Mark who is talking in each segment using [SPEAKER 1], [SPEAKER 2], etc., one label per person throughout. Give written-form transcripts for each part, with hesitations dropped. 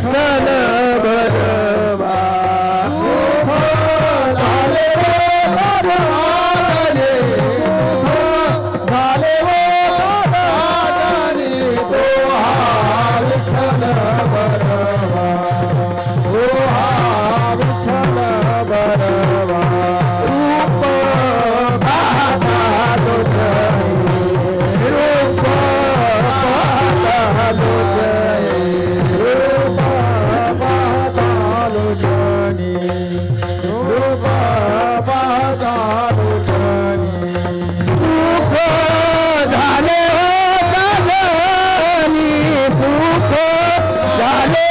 [SPEAKER 1] विठ्ठल बरवा झाले झाले तो हा विठ्ठल बरवा हो हा विठ्ठल बरवा रूप पाहता रूप पाहता रूप पाहता रूप पाहता सुख झाले सुख झाले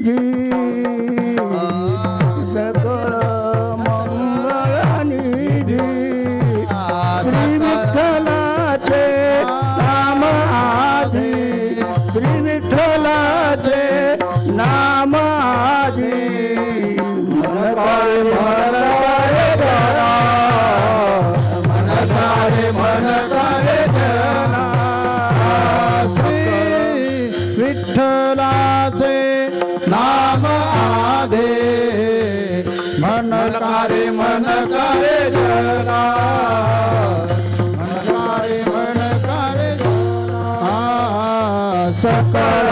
[SPEAKER 1] निधी सकळ मंगळ निधी श्री विठ्ठलाचे नाम आधी श्री विठ्ठलाचे नाम आधी मन काय जरा मन काय जरा श्री विठ्ठलाचे नाम आधे मन करे जरा मन करे सकळ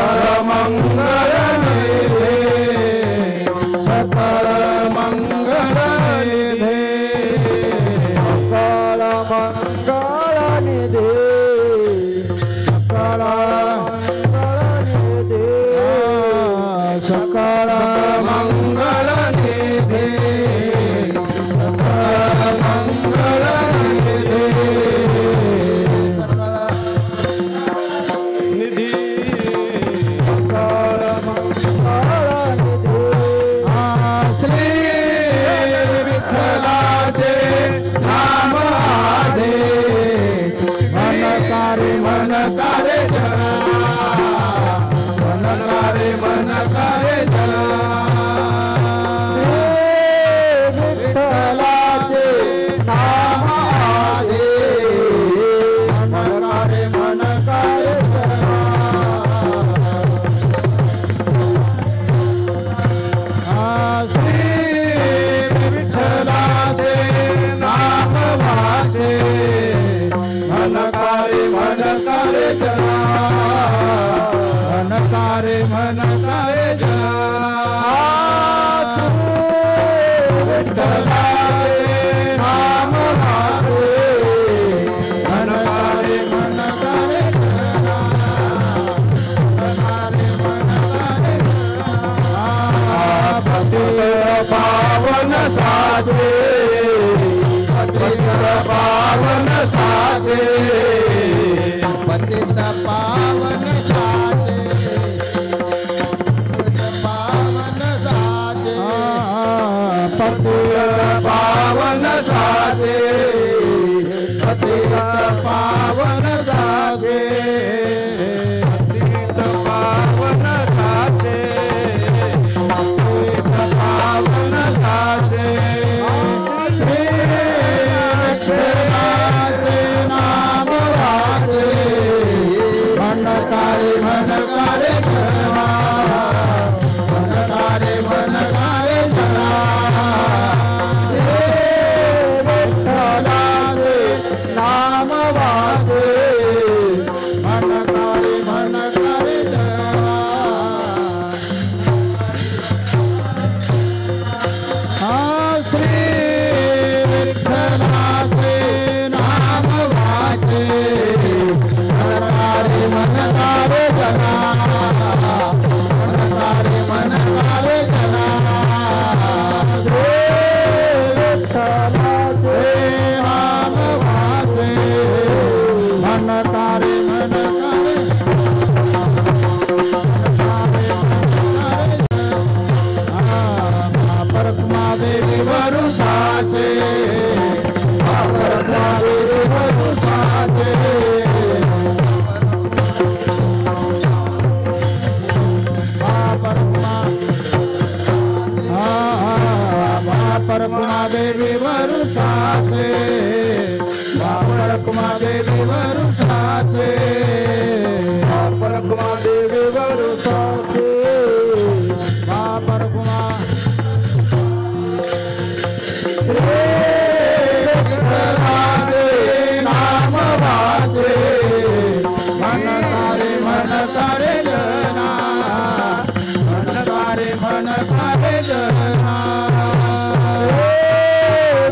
[SPEAKER 1] मंगळ निधे सकळ मंगळ निधे सकळ मंगळ निधे सकळ सकळ मंगळ निधे सकळ मंगळ निधे निधी सकळ मंगळ निधे श्री विठ्ठलाचे नाम आधे मन करे जरा मन करे जरा विठ्ठलाचे नाम आधे मन करे जरा श्री विठ्ठलाचे नाम वाचे मन करे जरा मन करे जरा विठ्ठलाचे नाम वाचे मन करे जरा पतित पावन साजे पतित पावन साजे पतित पावन साजे पावन साजे पतित पावन साजे पतित पावन साजे पतित पावन साजे पावन साजे नाम वाचे मन करे जरा मन करे जरा विठ्ठलाचे नाम वाचे मन करे जरा श्री विठ्ठलाचे नाम वाचे मन करे जरा मन करे जरा श्री विठ्ठलाचे नाम वाचे मन करे देवी वरुषाचे देवी वरुषाचे परकुमा देवी वरुषाचे परकुमा देवी वरुषाचे परकुमा देवी वरुषाचे परकुमा नाम वाचे मन करे जना मन करे जना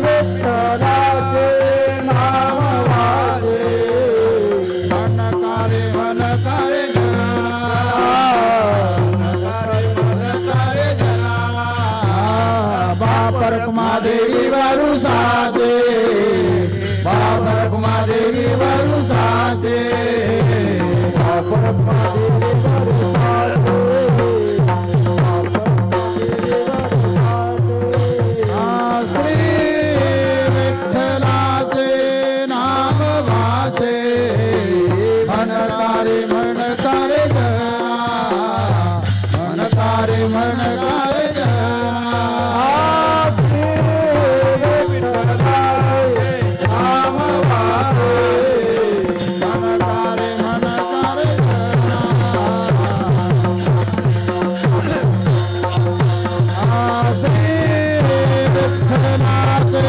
[SPEAKER 1] विठ्ठलाचे नाम वाचे मन करे जना परकुमा देवी वरुषाचे परकुमा देवी वरुषाचे परकुमा देवी वरुषाचे मनकारे जना श्री विठ्ठलाचे नाम वारे मनकारे मनकारे जना विठ्ठलाचे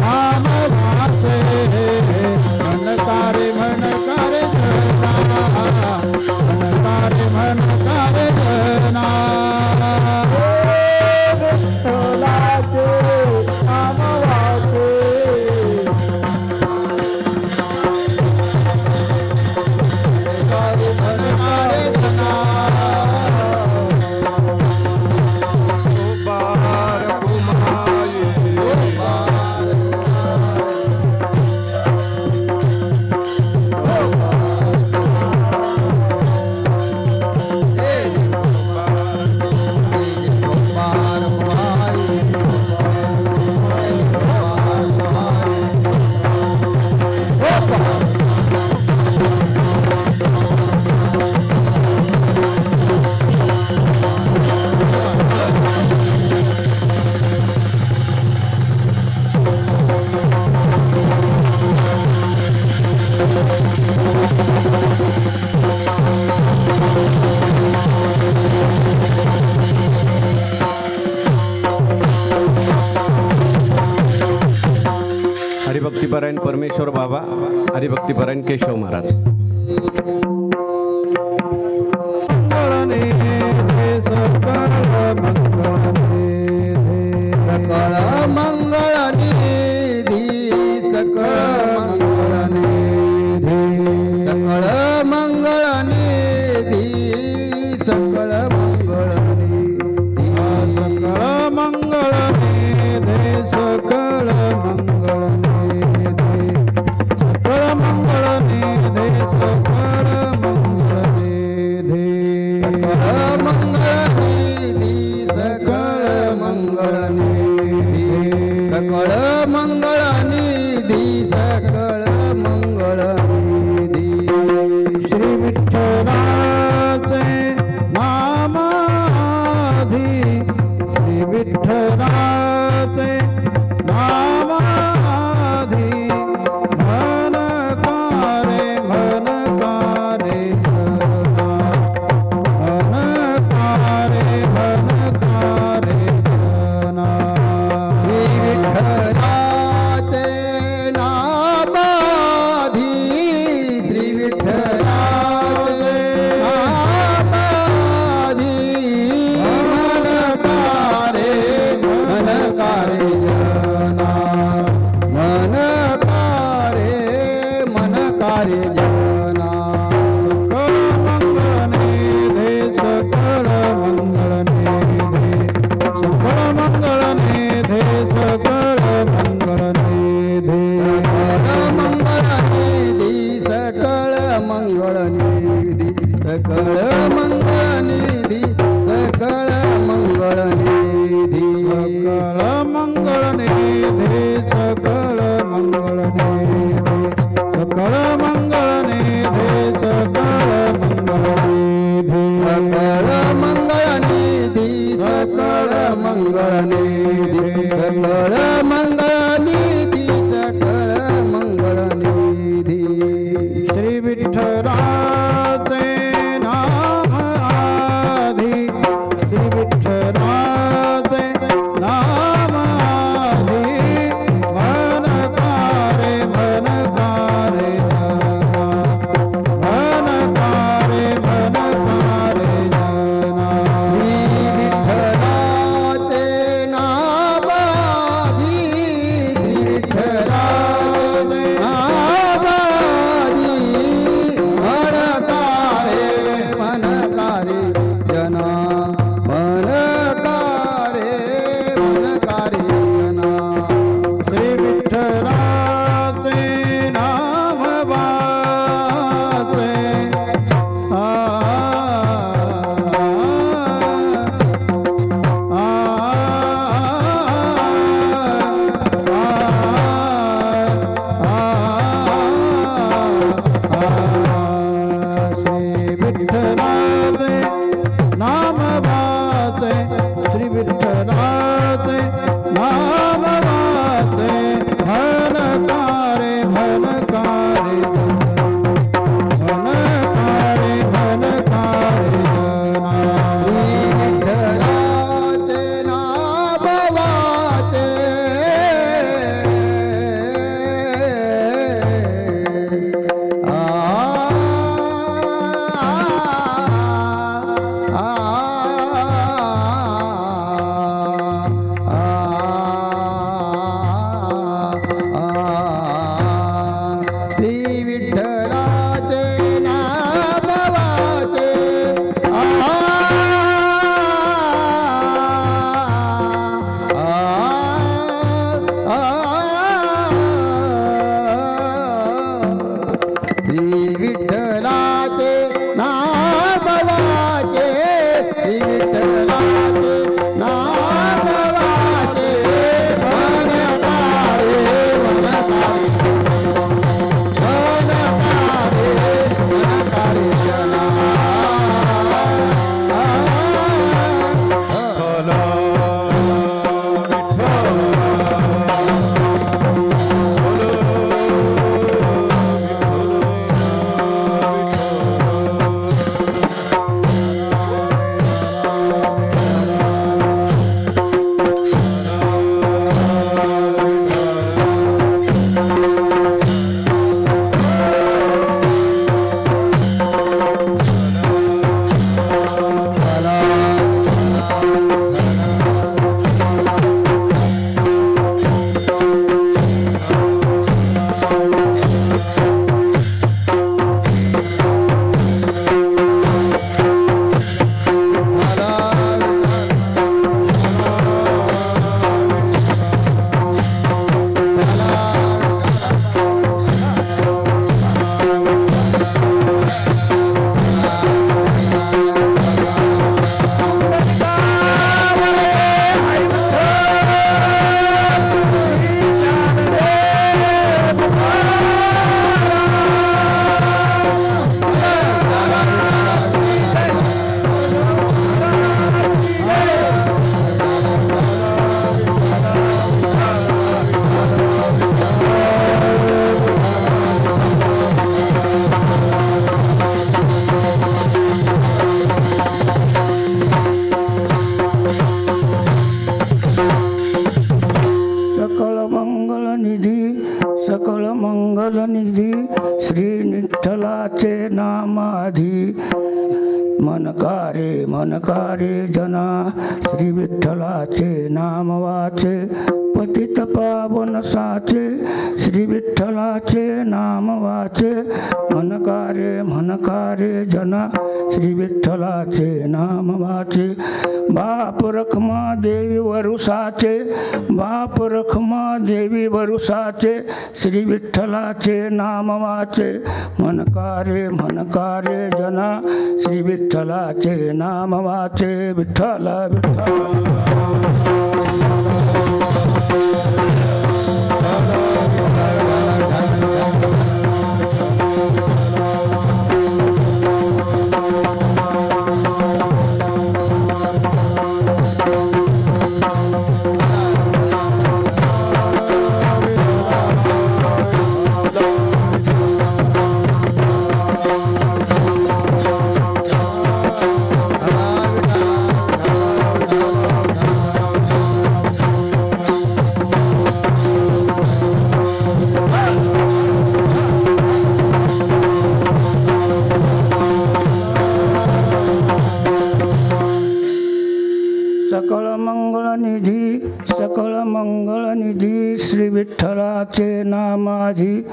[SPEAKER 1] नाम वासे मनकारे मनकारे जना मनकारे मनकारे जना विठ्ठलाचे नाम वासे मनकारे मनकारे जना
[SPEAKER 2] हरिभक्तीपरायण परमेश्वर बाबा, हरिभक्तीपरायण केशव महाराज।
[SPEAKER 3] मनकारे जना श्री विठ्ठलाचे नाम वाचे पतित पावन साचे श्री विठ्ठलाचे नाम वाचे मनकारे जना श्री विठ्ठलाचे नाम वाचे बाप रखमा देवी वरुसाचे बाप रखमा देवी वरुसाचे श्री विठ्ठलाचे नाम वाचे मनकारे जना श्री विठ्ठलाचे नाम वाचे विठ्ठल सकळ मंगळ निधी श्री विठ्ठलाचे नामाधी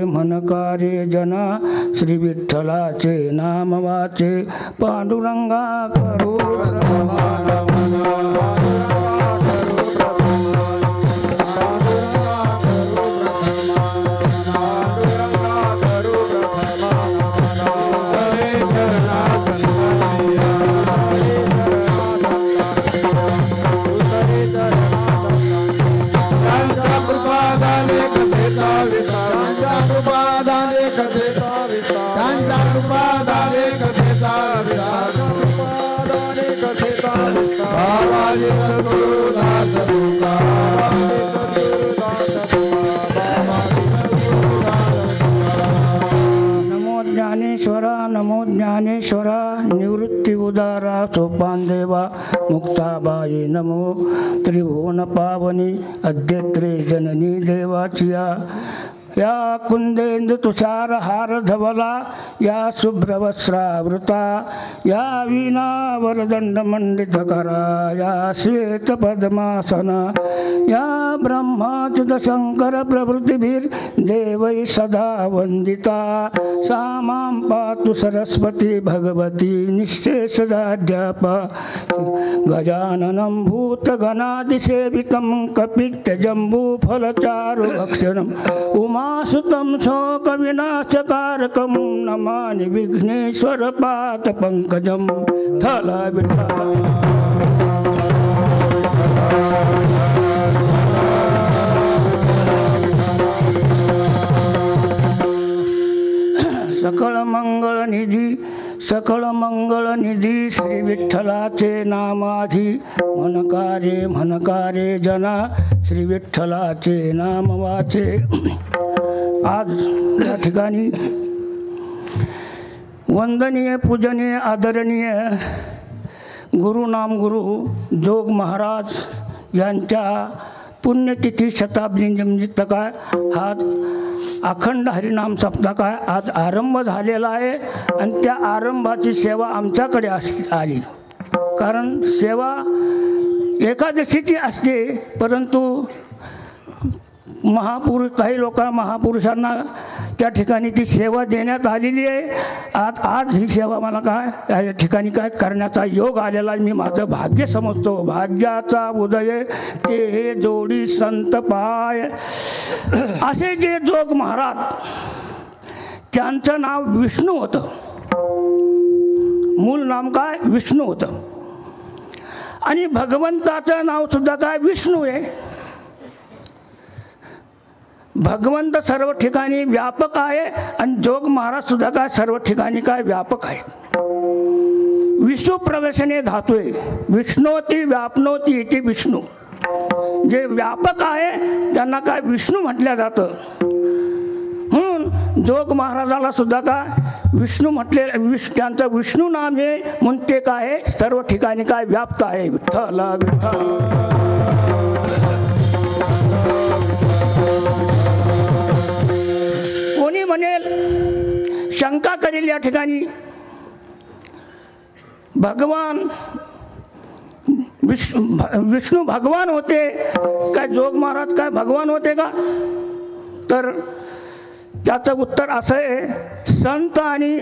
[SPEAKER 3] मनकारे जना श्री विठ्ठलाचे नाम वाचे पांडुरंगा करू नमो ज्ञानेश्वरा निवृत्ती उदारा सोपान देवा मुक्ताबाई नमो त्रिभुवन पावनी अद्यत्रे जननी देवाचिया या कुंदेंदु तुषार हार धवला या शुभ्रवस्त्रावृता या वीणा वरदंड मंडित करा या श्वेत पद्मासना या ब्रह्माच्युत शंकर प्रभृतिभिर देवै सदा वंदिता सा मां पातु सरस्वती भगवती निश्चेषदाध्यापा गजाननं भूतगणादिसेवितं कपित्थजम्बूफलचारुभक्षणम् उमासुतं शोकविनाशकारकं नमामि विघ्नेश्वर पादपङ्कजं थल विठ्ठल सकळ मंगळ निधी श्री विठ्ठलाचे नामाधी मनकारे जना श्री विठ्ठलाचे नाम वाचे आज या ठिकाणी वंदनीय पूजनीय आदरणीय गुरु जोग महाराज यांच्या पुण्यतिथी शताब्दी निमित्त काय हा अखंड हरिनाम सप्ताह काय आज आरंभ झालेला आहे आणि त्या आरंभाची सेवा आमच्याकडे आली कारण सेवा एकादशीची असते परंतु काही महापुरुषांना त्या ठिकाणी ती सेवा देण्यात आलेली आहे आज ही सेवा मला काय या ठिकाणी काय करण्याचा योग आलेला आहे मी माझं भाग्य समजतो भाग्याचा उदय ते हे जोडी संत पाय असे जे जोग महाराज त्यांचं नाव विष्णू होतं मूळ नाम काय विष्णू होतं आणि भगवंताचं नाव सुद्धा काय विष्णू आहे भगवंत सर्व ठिकाणी व्यापक आहे आणि जोग महाराज सुद्धा काय सर्व ठिकाणी काय व्यापक आहे विष्णू प्रवेशने धातोय विष्णोती व्यापनोती इति विष्णू जे व्यापक आहे त्यांना काय विष्णू म्हटलं जातं म्हणून जोग महाराजाला सुद्धा काय विष्णू म्हटले त्यांचं विष्णू नाम हे म्हणून ते काय सर्व ठिकाणी काय व्याप्त आहे विठ्ठल विठ्ठल म्हणेल शंका करेल या ठिकाणी भगवान विष्णू भगवान होते काय जोग महाराज काय भगवान होते का? तर त्याचं उत्तर असं आहे, संत आणि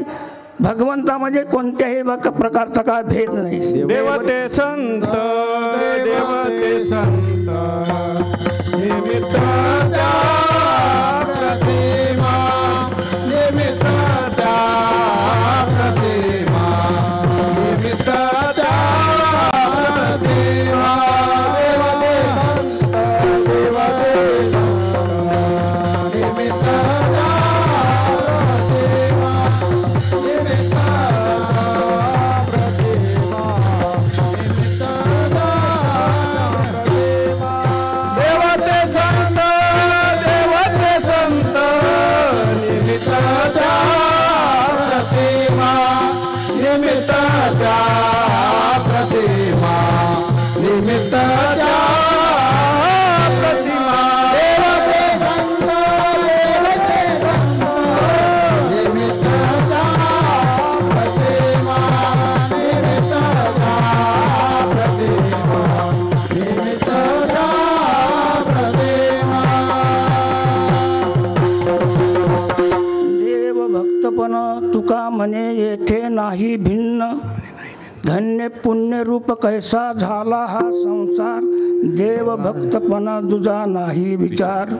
[SPEAKER 3] भगवंतामध्ये कोणत्याही प्रकारचा काय भेद नाही.
[SPEAKER 2] देवते संत देवते संत निमित्त त्या प्रतिमा निमित्त त्या प्रतिमा निमित्त त्या प्रतिमा देवते संत देवते संत निमित्त त्या
[SPEAKER 3] तुका म्हणे येथे नाही भिन्न, धन्य पुण्य रूप कैसा झाला हा संसार, देव भक्तपणा तुझा नाही विचार.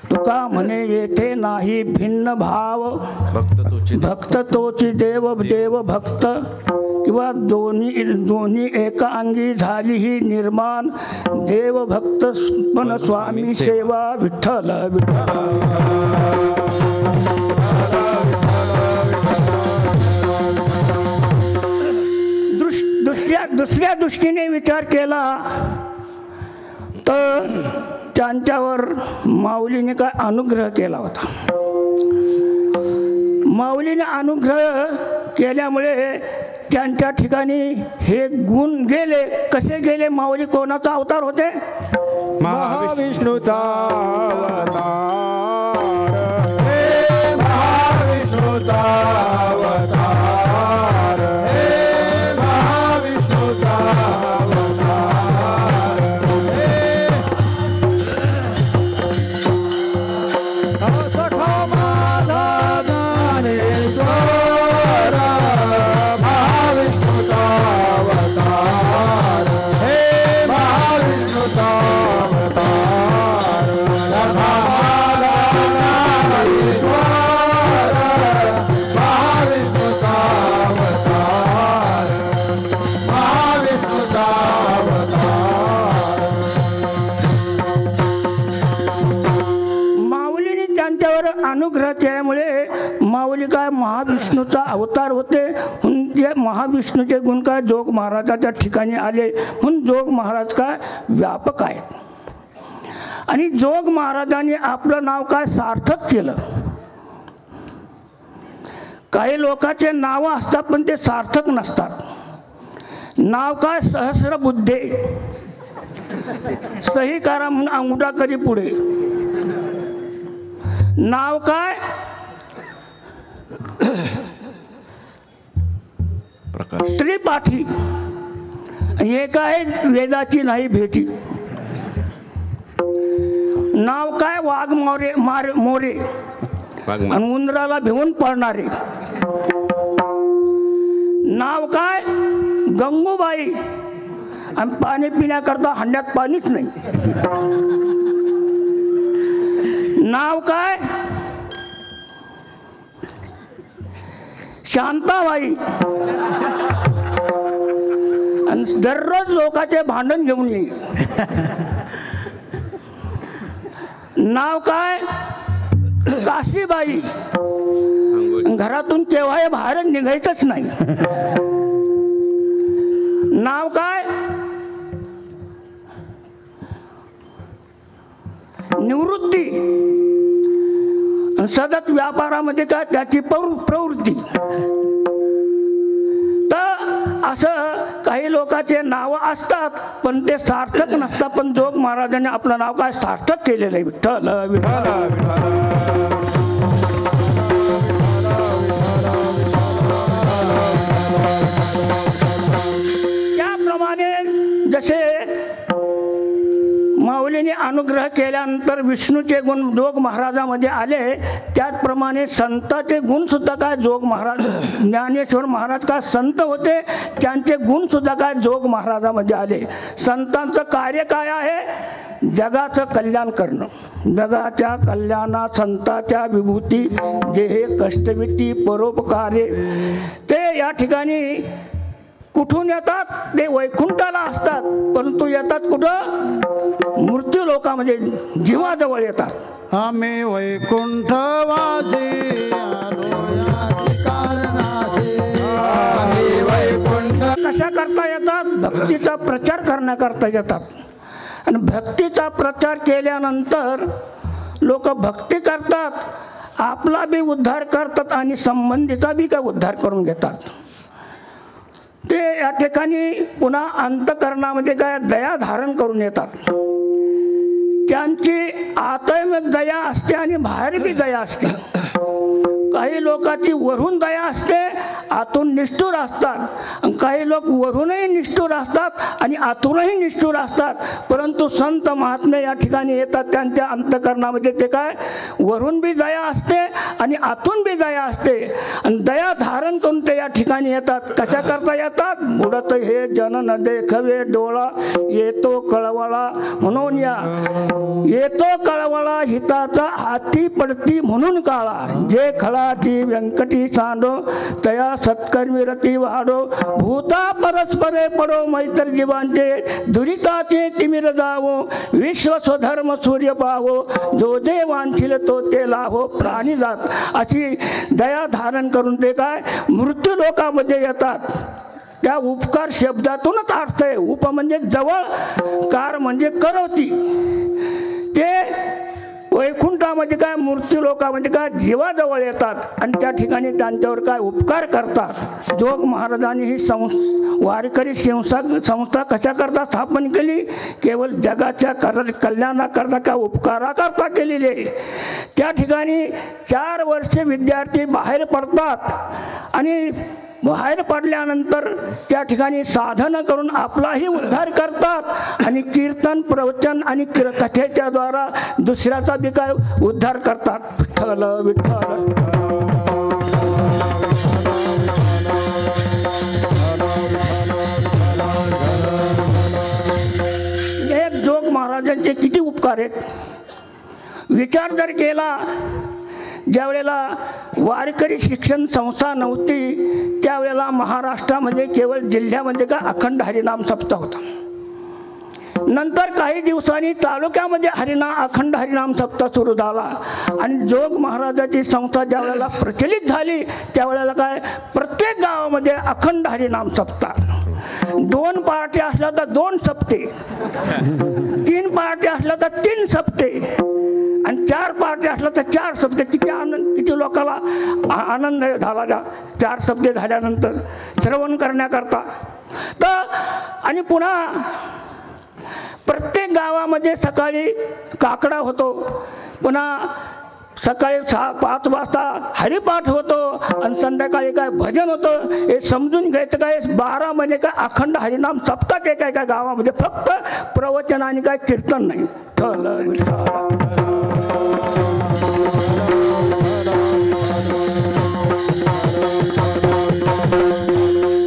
[SPEAKER 3] तुका म्हणे येथे नाही भिन्न भाव, भक्त तोची देव देव भक्त, किंवा दोन्ही एका अंगी झाली ही निर्माण, देव भक्त पण स्वामी सेवा विठ्ठल विठ्ठल. दुसऱ्या दृष्टीने विचार केला तर त्यांच्यावर माऊलीने काय अनुग्रह केला होता. माऊलीने अनुग्रह केल्यामुळे त्यांच्या ठिकाणी हे गुण गेले. कसे गेले? माऊली कोणाचा अवतार होते?
[SPEAKER 1] महाविष्णूचा अवतार, हे महाविष्णूचा अवतार, हे महाविष्णूचा अवतार, हे सखा माझा ज्ञानेश्वर, महाविष्णूचा अवतार, हे महाविष्णूचा अवतार, सखा माझा ज्ञानेश्वर, महाविष्णूचा अवतार, महाविष्णूचा अवतार.
[SPEAKER 3] माऊलीने त्यांच्यावर अनुग्रह केल्यामुळे माऊली काय महाविष्णूचा अवतार होते. म्हणून ते महाविष्णूचे गुण काय जोग महाराजाच्या ठिकाणी आले. म्हणून जोग महाराज काय व्यापक आहेत. आणि जोग महाराजांनी आपलं नाव काय सार्थक केलं. काही लोकांचे नाव असतात पण ते सार्थक नसतात. नाव काय सहस्रबुद्धे, सही करा म्हणून अंगठा कधी पुढे. नाव काय
[SPEAKER 2] प्रकाश
[SPEAKER 3] त्रिपाठी, हे काय वेदाची नाही भेटी. नाव काय वाघ मोरे मोरे आणि उंदराला भिवून पडणारे. नाव काय गंगूबाई आणि पाणी पिण्याकरता हंड्यात पाणीच नाही. नाव काय शांताबाई आणि दररोज लोकांचे भांडण घेऊन येईल. नाव काय काशीबाई, घरातून केव्हाही बाहेर निघायचंच नाही. नाव काय निवृत्ती, सतत व्यापारामध्ये काय त्याची प्रवृत्ती. तर असं काही लोकांचे नाव असतात पण ते सार्थक नसतात. पण जोग महाराजांनी आपलं नाव काय सार्थक केलेलं आहे. विठ्ठल विठ्ठल. जसे माऊलीने अनुग्रह केल्यानंतर विष्णूचे गुण जोग महाराजामध्ये आले, त्याचप्रमाणे संतांचे गुण सुद्धा काय जोग महाराज, ज्ञानेश्वर महाराज काय संत होते, त्यांचे गुण सुद्धा काय जोग महाराजामध्ये आले. संतांचं कार्य काय आहे? जगाचं कल्याण करणं. जगाच्या कल्याणात संतांच्या विभूती जे हे कष्टविती परोपकारे ते या ठिकाणी कुठून येतात? ते वैकुंठाला असतात, परंतु येतात कुठं? मृत्यू लोकामध्ये जीवाजवळ येतात.
[SPEAKER 2] आम्ही वैकुंठवासी आलो याची कारणासी. आम्ही वैकुंठ
[SPEAKER 3] कशा करता येतात? भक्तीचा प्रचार करण्याकरता येतात. आणि भक्तीचा प्रचार केल्यानंतर लोक भक्ती करतात, आपला बी उद्धार करतात आणि संबंधीचा बी काय उद्धार करून घेतात. ते या ठिकाणी पुन्हा अंतःकरणामध्ये काय दया धारण करून येतात. त्यांची आतमध्ये दया असते आणि बाहेर बी दया असते. काही लोकांची वरून दया असते, आतून निष्ठुर असतात. काही लोक वरूनही निष्ठुर असतात आणि आतूनही निष्ठुर असतात. परंतु संत महात्मे या ठिकाणी येतात, त्यांच्या अंतःकरणामध्ये ते काय वरून बी दया असते आणि आतून बी दया असते. आणि दया धारण करून ते या ठिकाणी येतात. कशा करता येतात? बुडत हे जन न देखवे डोळा, येतो कळवळा म्हणून या. येतो कळवळा हिताचा हाती पडती म्हणून काळा. जे खळाची व्यंकटी सांडो, तया सत्कर्मी रती वाढो. भूता परस्परे पडो मैत्र जीवांचे, दुरिताचे तिमिर जावो. विश्व स्वधर्म सूर्य पावो, जो जे वांछिल तो ते लाभो. प्राणी जात अशी दया धारण करून ते काय मृत्यू लोकामध्ये येतात. त्या उपकार शब्दातूनच अर्थ आहे. उप म्हणजे जवळ, कार म्हणजे करवती. ते वैकुंठामध्ये काय मृत्यू लोकामध्ये काय जीवाजवळ येतात आणि त्या ठिकाणी त्यांच्यावर काय उपकार करतात. जोग महाराजांनी ही वारकरी संस्था कशा करता स्थापन केली? केवळ जगाच्या कल्याणाकरता काय उपकाराकरता केलेली आहे. त्या ठिकाणी 4 वर्षे विद्यार्थी बाहेर पडतात आणि बाहेर पडल्यानंतर त्या ठिकाणी साधना करून आपलाही उद्धार करतात आणि कीर्तन प्रवचन आणि कथेच्या द्वारा दुसऱ्याचा बी काय उद्धार करतात. विठ्ठल विठ्ठल. हे जोग महाराजांचे किती उपकार आहेत. विचार जर केला, ज्यावेळेला वारकरी शिक्षण संस्था नव्हती त्यावेळेला महाराष्ट्रामध्ये केवळ जिल्ह्यामध्ये का अखंड हरिनाम सप्ताह होता. नंतर काही दिवसांनी तालुक्यामध्ये अखंड हरिनाम सप्ताह सुरू झाला आणि जोग महाराजाची संस्था ज्यावेळेला प्रचलित झाली त्यावेळेला काय प्रत्येक गावामध्ये अखंड हरिनाम सप्ताह. 2 पार्ट्या असल्या तर 2 सप्ते, 3 पार्ट्या असल्या तर 3 सप्ते आणि 4 पार्ट्या असल्या तर 4 सप्ते. किती आनंद, किती लोकांना आनंद झाला 4 सप्ते झाल्यानंतर श्रवण करण्याकरता. तर आणि पुन्हा प्रत्येक गावामध्ये सकाळी काकडा होतो, पुन्हा सकाळी 5 वाजता हरिपाठ होतो आणि संध्याकाळी काय भजन होतं. हे समजून घ्यायचं काय 12 महिने काय अखंड हरिनाम सप्ताह काय काय गावामध्ये फक्त प्रवचन आणि काय कीर्तन नाही.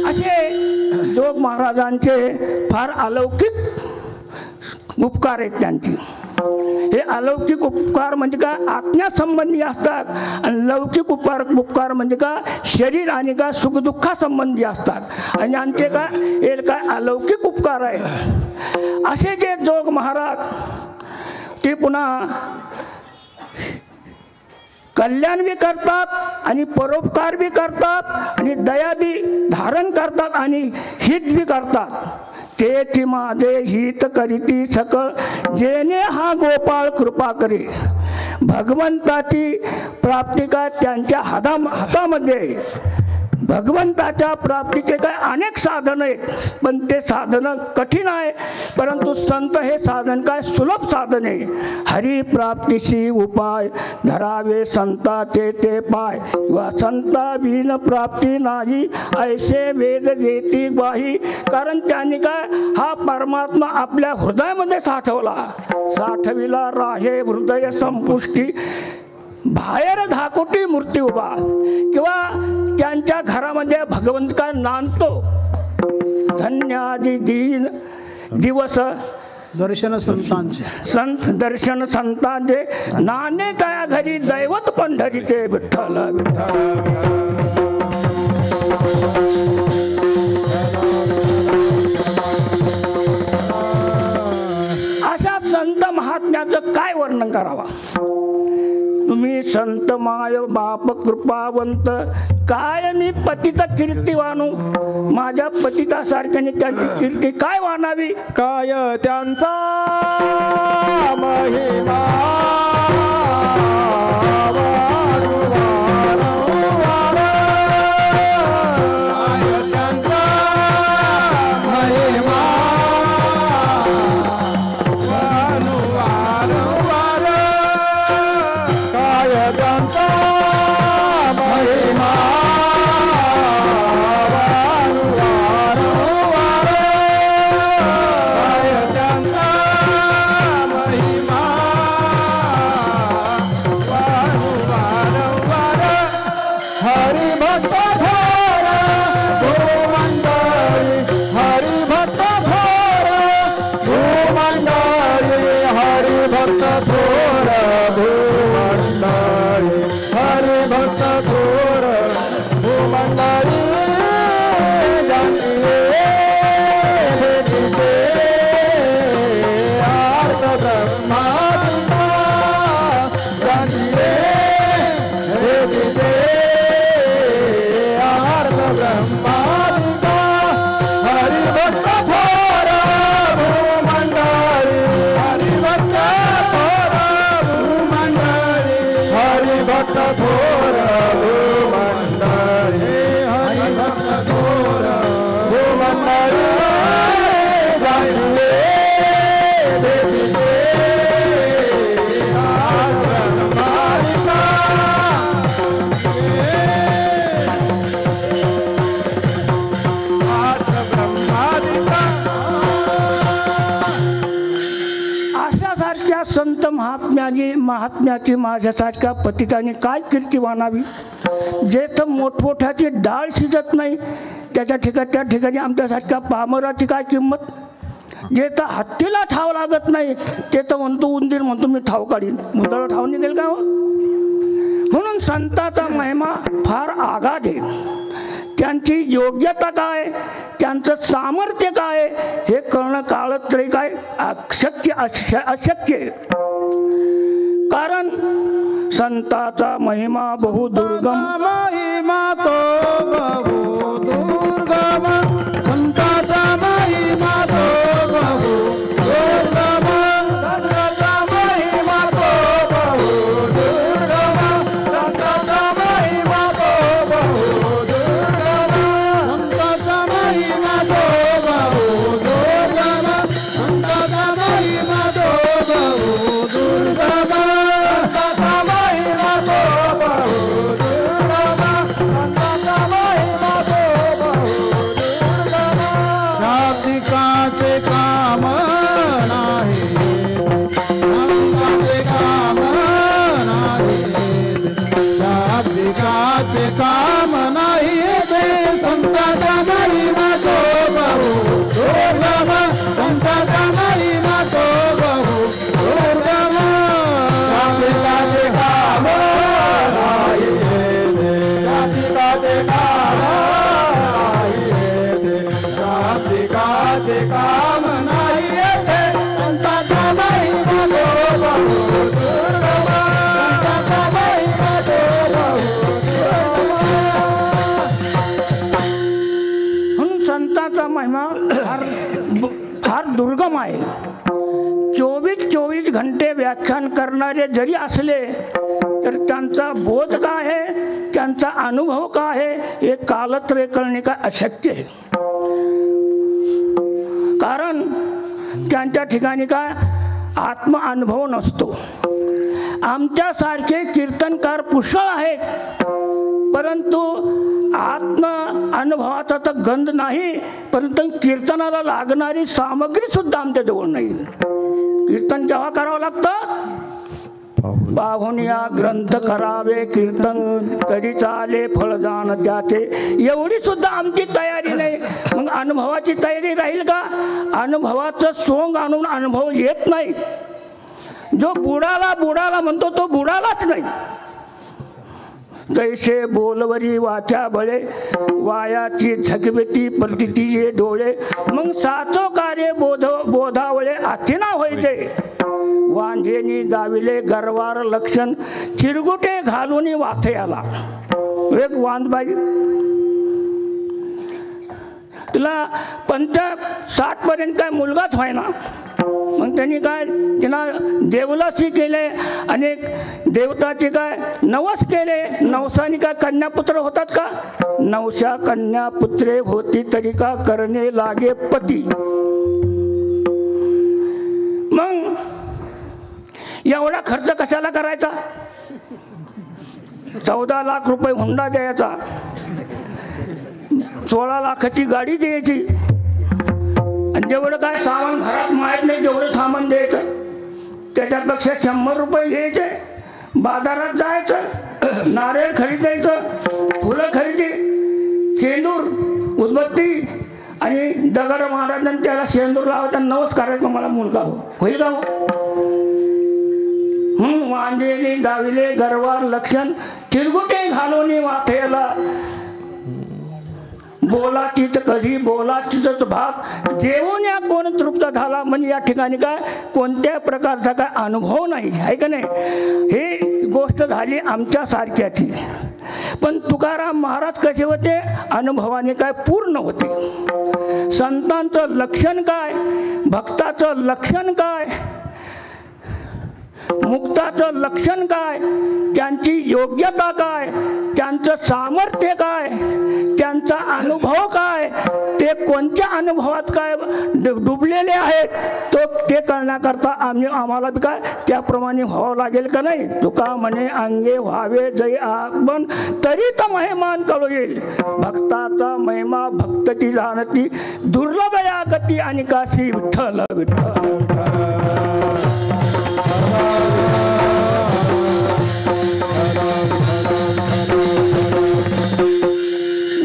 [SPEAKER 3] असे जोग महाराजांचे फार अलौकिक उपकार आहेत त्यांची. हे अलौकिक उपकार म्हणजे काय आत्म्यासंबंधी असतात आणि लौकिक उपकार म्हणजे काय शरीर आणि काय सुखदुःखासंबंधी असतात आणि यांचे काय हे काय अलौकिक उपकार आहे. असे जे जोग महाराज ते पुन्हा कल्याण बी करतात आणि परोपकार बी करतात आणि दया बी धारण करतात आणि हित बी करतात. तेची माझे हित करीती सकळ, जेणे हा गोपाळ कृपा करे. भगवंताची प्राप्ती काय त्यांच्या हातामध्ये. भगवंताच्या प्राप्तीचे काय अनेक साधन आहेत, पण ते साधन कठीण आहे, परंतु संत हे साधन काय सुलभ साधन आहे. हरी प्राप्तीशी उपाय धरावे संताचे ते पाय, किंवा संता बिन प्राप्ती नाही ऐसे वेद देती ग्वाही. कारण त्यांनी काय हा परमात्मा आपल्या हृदयामध्ये साठविला राहे हृदय संपुष्टी. बाहेर धाकोटी मूर्ती उभा, किंवा त्यांच्या घरामध्ये भगवंत काय नांदतो. धन्यादी दीन दिवस
[SPEAKER 2] दर्शन संतांचे,
[SPEAKER 3] संत दर्शन संतांचे, नाणे त्या घरी दैवत पंढरीचे विठ्ठल विठ्ठल. अशा संत महात्म्याचं काय वर्णन करावा. तुम्ही संत माय बाप कृपावंत, काय मी पतित कीर्ती वाणू. माझ्या पतिता सारख्याने त्यांची कीर्ती काय वाणावी.
[SPEAKER 1] काय त्यांचा महिमा
[SPEAKER 3] संत महात्म्याची माझ्यासारख्या पतिताने काय कीर्ती वाणावी. जेथ मोठमोठ्याची डाळ शिजत नाही त्या ठिकाणी आमच्यासारख्या पामराची काय किंमत. जेथ हत्तीला ठाव लागत नाही ते तर म्हणतो उंदीर म्हणतो मी ठाव काढीन, मुलाला ठाव निघेल का. म्हणून संताचा महिमा फार आगाध आहे. त्यांची योग्यता काय, त्यांचं सामर्थ्य काय हे कळणं काळत तरी काय अशक्य. कारण संताचा महिमा बहु दुर्गम,
[SPEAKER 2] महिमा तो बहु दुर्गम, संताचा महिमा तो बहु दुर्गम, संताचा महिमा तो बहु दुर्गम, संताचा महिमा तो बहु दुर्गम, संताचा महिमा तो बहु दुर्गम, संताचा महिमा तो बहु दुर्गम. काम नाही ते संताचा महिमा तो बहु दुर्गम, संताचा महिमा तो बहु दुर्गम. जातिकाचे काम नाही ते, जातिकाचे काम नाही ते, जातिकाचे काम नाही ते, संताचा महिमा तो बहु दुर्गम, संताचा महिमा तो बहु.
[SPEAKER 3] संताचा महिमा फार दुर्गम आहे. 24 घंटे व्याख्यान करणारे जरी असले तर त्यांचा बोध काय आहे त्यांचा अनुभव काय आहे हे कालत्रय करणे काय अशक्य आहे. कारण त्यांच्या ठिकाणी काय आत्म अनुभव नसतो. आमच्यासारखे कीर्तनकार पुष्कळ आहेत, परंतु आत्म अनुभवाचा तर गंध नाही, परंतु कीर्तनाला लागणारी सामग्री सुद्धा आमच्या जवळ नाही. कीर्तन केव्हा करावं लागतं? पाहून या ग्रंथ करावे कीर्तन, तरी चाले फळ जाण त्याचे. एवढी सुद्धा आमची तयारी नाही. मग अनुभवाची तयारी राहील का? अनुभवाचं सोंग आणून अनुभव येत नाही. जो बुडाला बुडाला म्हणतो तो बुडालाच नाही. जैसे बोलवरी वाच्या बळे, वायाची झगवेती प्रतितीचे डोळे. मग साचो कार्य बोधावळे आथिना व्हायचे. वांझेनी दाविले गरवार लक्षण, चिरगुटे घालून वाथे आला. एक वांदबाई तिला 60 पर्यंत काय मुलगाच व्हायना. मग त्यांनी काय तिनं देवलासी केले, अनेक देवताचे काय नवस केले. नवसानी काय कन्यापुत्र होतात का? नवशा कन्यापुत्रे होती तरी का करणे लागे पती. मग एवढा खर्च कशाला करायचा? 14 लाख रुपये हुंडा द्यायचा, 16 लाखाची गाडी द्यायची, आणि जेवढं काय सामान घरात माहीत नाही तेवढं सामान द्यायचं. त्याच्यापेक्षा 100 रुपये घ्यायचे, बाजारात जायचं, नारळ खरेदायचं, फुलं खरेदी, शेंदूर, उदबत्ती आणि दगड महाराजांनी त्याला शेंदूर लावायचा, नवस करायचं मला मुलगा हो. होईल का हो? वांजेली दाविले गरवार लक्षण, चिरगुटे घालून वाथेला. बोलाचीच कधी बोलाचीच भाग, जेवून या कोण तृप्त झाला. म्हणजे या ठिकाणी काय कोणत्या प्रकारचा काय अनुभव नाही आहे का नाही. ही गोष्ट झाली आमच्या सारख्याची. पण तुकाराम महाराज कसे होते? अनुभवाने काय पूर्ण होते. संतांचं लक्षण काय, भक्ताचं लक्षण काय, मुक्ताचं लक्षण काय, त्यांची योग्यता काय, त्यांचं सामर्थ्य काय, त्यांचा अनुभव काय, ते कोणत्या अनुभवात काय डुबलेले आहेत, ते करण्याकरता आम्हाला बी काय त्याप्रमाणे व्हावं लागेल का नाही. तुका म्हणे अंगे व्हावे जय आपण, तरी तर महिमान कळू येईल. भक्ताचा महिमा भक्तची जाणती, दुर्लभ या गती आणि काशी विठ्ठल विठ्ठल.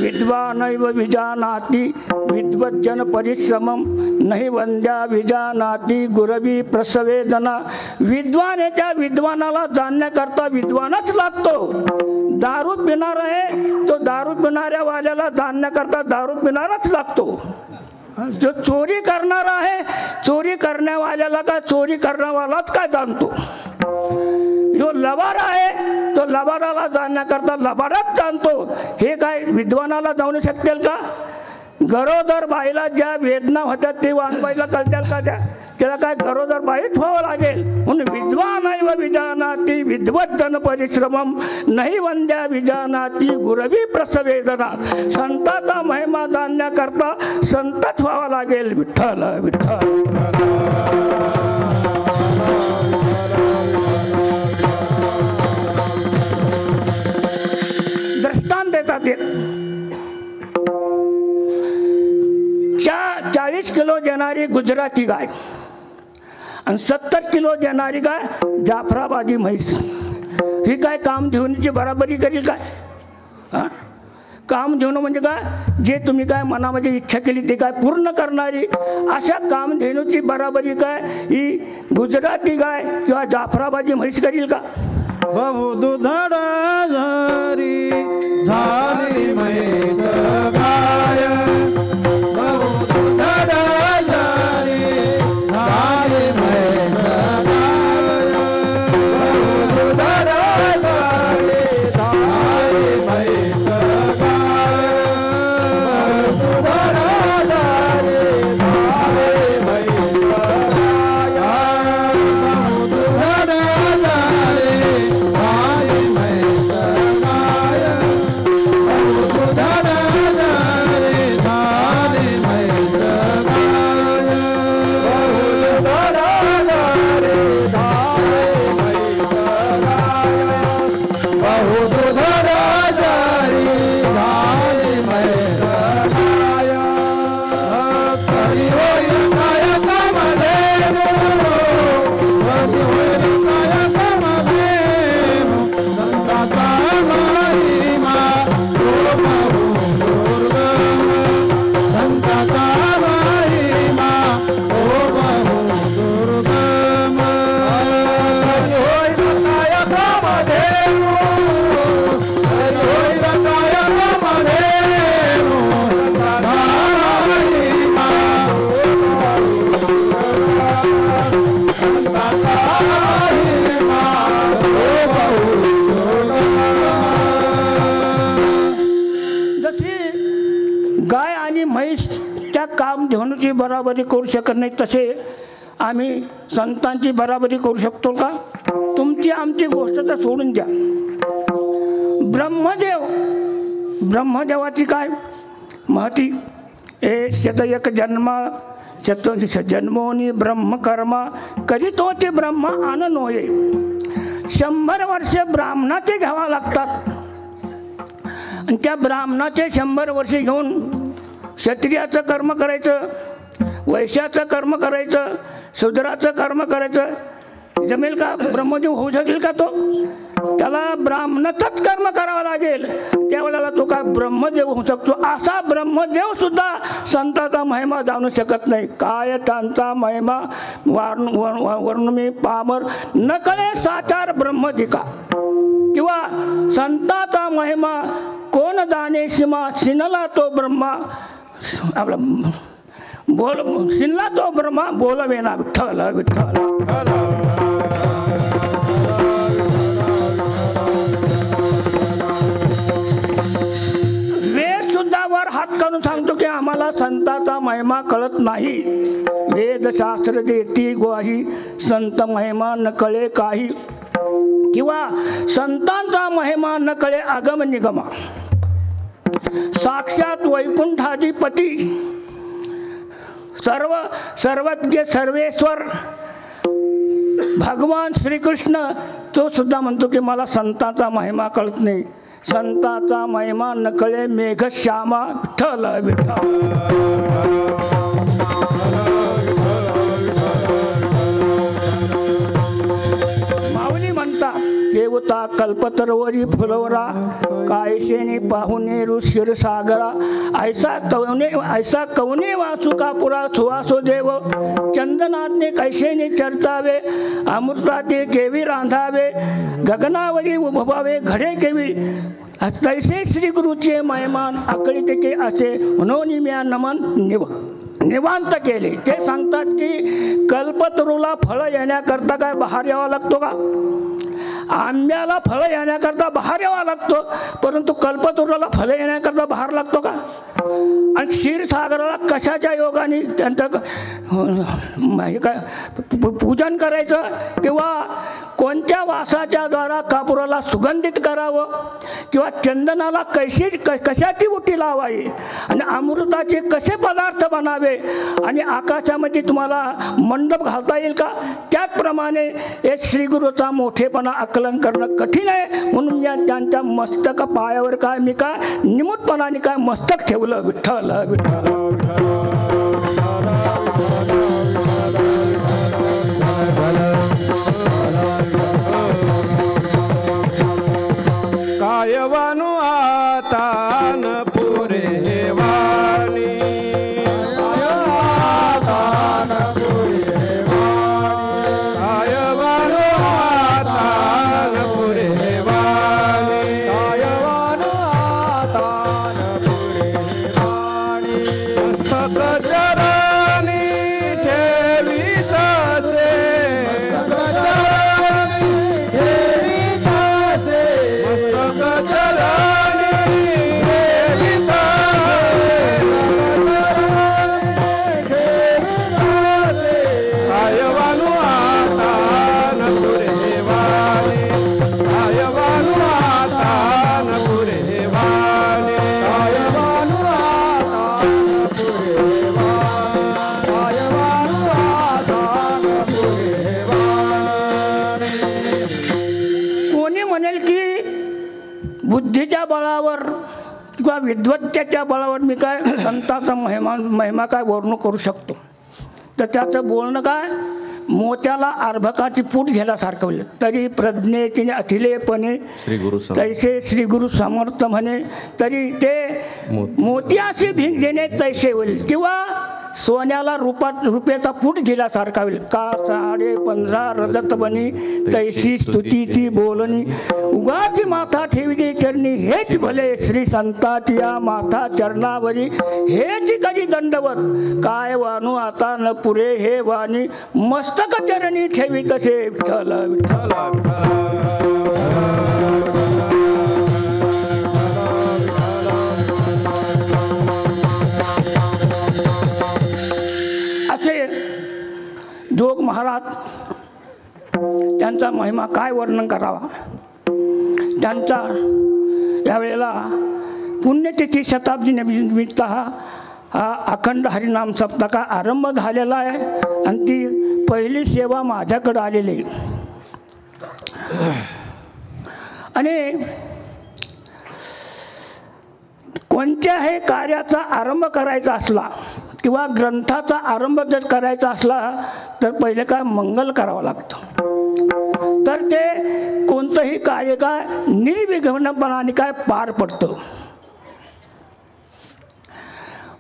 [SPEAKER 3] विद्वानैव विजानाति विद्वज्जन परिश्रमम, नहीं वंद्या विजानाति गुरवी प्रसवेदना. विद्वान आहे, त्या विद्वानाला जाणण्याकरता विद्वानच लागतो. दारू पिणार आहे तो दारू पिणाऱ्या वाल्याला जाणण्याकरता दारू पिणारच लागतो. जो चोरी करणार आहे, चोरी करण्यावाल्याला काय चोरी करण्यावालाच काय जाणतो. जो लबाड आहे तो लबाडाला जाणण्याकरता लबाडच जाणतो. हे काय विद्वानाला जाणू शकतील का? गरोदर बाईला ज्या वेदना होत्या ते वाणबाईला कळतील का? त्याला काय गरोदर बाईच व्हावं लागेल. म्हणून विद्वानैव विजानाति विद्वज्जन परिश्रमम, नाही वंद्या विजानाति गुरवी प्रसवेदना. संताचा महिमा जाणण्याकरता संतच व्हावा लागेल. विठ्ठल विठ्ठल. दृष्टांत देतात. 40 किलो देणारी गुजराती गाय आणि 70 किलो देणारी गाय जाफराबादी म्हैस, ही काय कामधेनुची बराबरी करील काय? कामधेनू म्हणजे काय? जे तुम्ही काय मनामध्ये इच्छा केली ते काय पूर्ण करणारी. अशा कामधेनूची बराबरी काय ही गुजराती गाय किंवा जाफराबादी म्हैस करील का?
[SPEAKER 2] बहु दुधडा झारी झाली म्हैस गाय, बहु दुधडा झारी झाली म्हैस गाय, बहु दुधडा झारी झाली म्हैस गाय, बहु दुधडा झाली झाली म्हैस गाय, बहु दुधडा झाली.
[SPEAKER 3] जशी गाय आणि म्हैस त्या कामधेनूची बराबरी करू शकत नाही, तसे आम्ही संतांची बराबरी करू शकतो का? तुमची आमची गोष्ट तर सोडून द्या. ब्रह्मदेवाची काय महती? शत एक जन्मोनी ब्रह्मकर्मा करीतो ते ब्रह्म आनंद होय. 100 वर्ष ब्राह्मणाचे घ्यावा लागतात आणि त्या ब्राह्मणाचे 100 वर्ष घेऊन क्षत्रियाचं कर्म करायचं, वैश्याचं कर्म करायचं, शूद्राचं कर्म करायचं. जमेल का? ब्रह्मदेव होऊ शकेल का? तो त्याला ब्राह्मणाचंच कर्म करावं लागेल, त्यावेळेला तो काय ब्रह्मदेव होऊ शकतो? असा ब्रह्मदेव सुद्धा संतांचा महिमा जाणू शकत नाही. काय त्यांचा महिमा वर्ण मी पामर न कळे साचार ब्रह्मधिका. किंवा संतांचा महिमा कोण जाणे सीमा, सिनला तो ब्रह्मा आपला सिनला तो ब्रह्मा बोलवेना विठ्ठल विठ्ठल. वेद सुद्धा वर हात करून सांगतो की आम्हाला संतांचा महिमा कळत नाही. वेदशास्त्र देती ग्वाही, संत महिमा न कळे काही. किंवा संतांचा महिमा न कळे आगम निगमा. साक्षात वैकुंठाधिपती सर्वज्ञ सर्वेश्वर भगवान श्रीकृष्ण तो सुद्धा म्हणतो की मला संतांचा महिमा कळत नाही. संतांचा महिमा न कळे मेघश्यामा विठ्ठल विठ्ठल. माऊली म्हणतात देवता कल्पतरवरी फुलवरा, कायशेने पाहुणे ऋषीर सागरा. ऐसा कवने वासुकापुरा सुवासो देव, चंदनात्ने कैशेने चर्चावे, अमृताते केवी रांधावे, गगनावरी उभवावे घडे केवी. तैसे श्री गुरुचे महिमान आकळीत के असे म्हणून म्या नमन निवांत केले. ते सांगतात की कल्पतरूला फळ येण्याकरता काय बहार यावा लागतो का? आंब्याला फळ येण्याकरता बहार यावा लागतो, परंतु कल्पतरूला फळ येण्याकरता बहार लागतो का? आणि क्षीरसागराला कशाच्या योगाने त्यांचं काय पूजन करायचं किंवा कोणत्या वासाच्या द्वारा कापुराला सुगंधित करावं किंवा चंदनाला कशाची उटी लावावी आणि अमृताचे कसे पदार्थ बनावे आणि आकाशामध्ये तुम्हाला मंडप घालता येईल का? त्याचप्रमाणे हे श्रीगुरूचा मोठेपणा आकलन करणं कठीण आहे. म्हणून मी त्यांच्या मस्तक पायावर काय मी काय निमूटपणाने काय मस्तक ठेवलं विठ्ठल विठ्ठल.
[SPEAKER 2] कायवानु आता न पुरे वाणी, कायवानु आता न पुरे वाणी, कायवानु आता न पुरे वाणी. मस्तक चरणी ठेवीत असे,
[SPEAKER 3] बुद्धीच्या बळावर किंवा विद्वत्तेच्या बळावर मी काय संतांचा महिमा काय वर्णन करू शकतो. तर त्याचं बोलणं काय मोत्याला अर्भकाची पूट घ्यायलासारखं होईल. तरी प्रज्ञेने अथिलेपणे तैसे श्री गुरु समर्थ म्हणे, तरी ते मोत्याशी भिंग देणे तैसे होईल. किंवा सोन्याला रुपयाचा फूट दिल्यासारखा होईल. का 15.5 रजत बनी तैशी स्तुतीची बोलणी, उगाची माथा ठेविली चरणी, हेच भले श्री संताची या माथा चरणावरी, हेच कधी दंडवत, काय वानू आता न पुरे हे वाणी, मस्तक चरणी ठेवी तसे विठ्ठल विठ्ठल. असे जोग महाराज, त्यांचा महिमा काय वर्णन करावा. त्यांचा यावेळेला पुण्यतिथी शताब्दी निमित्त हा अखंड हरिनाम सप्ताह आरंभ झालेला आहे आणि ती पहिली सेवा माझ्याकडे आलेली. आणि कोणत्याही कार्याचा आरंभ करायचा असला किंवा ग्रंथाचा आरंभ जर करायचा असला तर पहिले काय मंगल करावं लागतं, तर ते कोणतंही कार्य काय निर्विघ्नपणाने काय पार पडतं.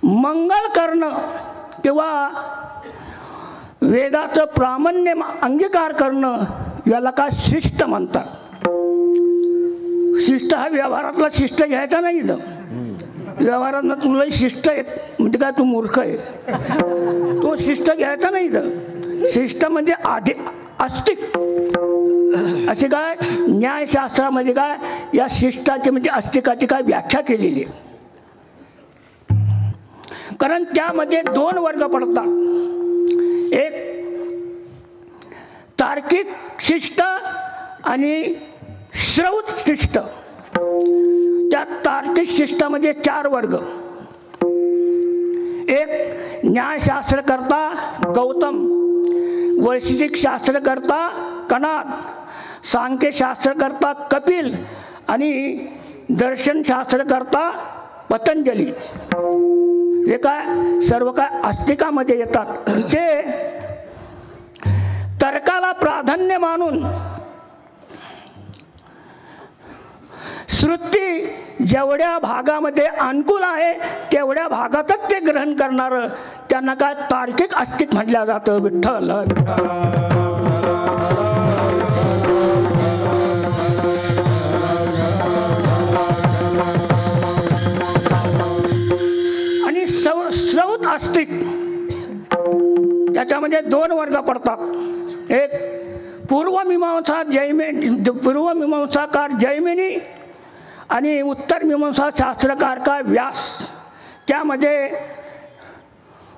[SPEAKER 3] मंगल करणं किंवा वेदाचं प्रामाण्य अंगीकार करणं याला काय शिष्ट म्हणतात. शिष्ट हा व्यवहारातला शिष्ट घ्यायचा नाही. व्यवहारात तुला शिष्ट आहेत म्हणजे काय तू मूर्ख आहे, तो शिष्ट घ्यायचा नाही. शिष्ट म्हणजे आधी आस्तिक अशी काय न्यायशास्त्रामध्ये काय या शिष्टाची म्हणजे आस्तिकाची काय व्याख्या केलेली आहे. कारण त्यामध्ये 2 वर्ग पडतात. एक तार्किक शिष्ट आणि श्रौत शिष्ट. त्या तार्किक शिष्टामध्ये 4 वर्ग. एक न्यायशास्त्रकर्ता गौतम, वैशेषिक शास्त्रकर्ता कणाद, सांख्यशास्त्रकर्ता कपिल आणि दर्शनशास्त्रकर्ता पतंजली. हे काय सर्व काय आस्तिकामध्ये येतात. ते तर्काला प्राधान्य मानून श्रुती जेवढ्या भागामध्ये अनुकूल आहे तेवढ्या भागातच ते ग्रहण करणारं त्यांना काय तार्किक आस्तिक म्हटलं जातं. विठ्ठल आणि श्रौत आस्तिक त्याच्यामध्ये 2 वर्ग पडतात. एक पूर्वमीमांसाकार जैमिनी आणि उत्तर मीमांसा शास्त्रकार का व्यास. त्यामध्ये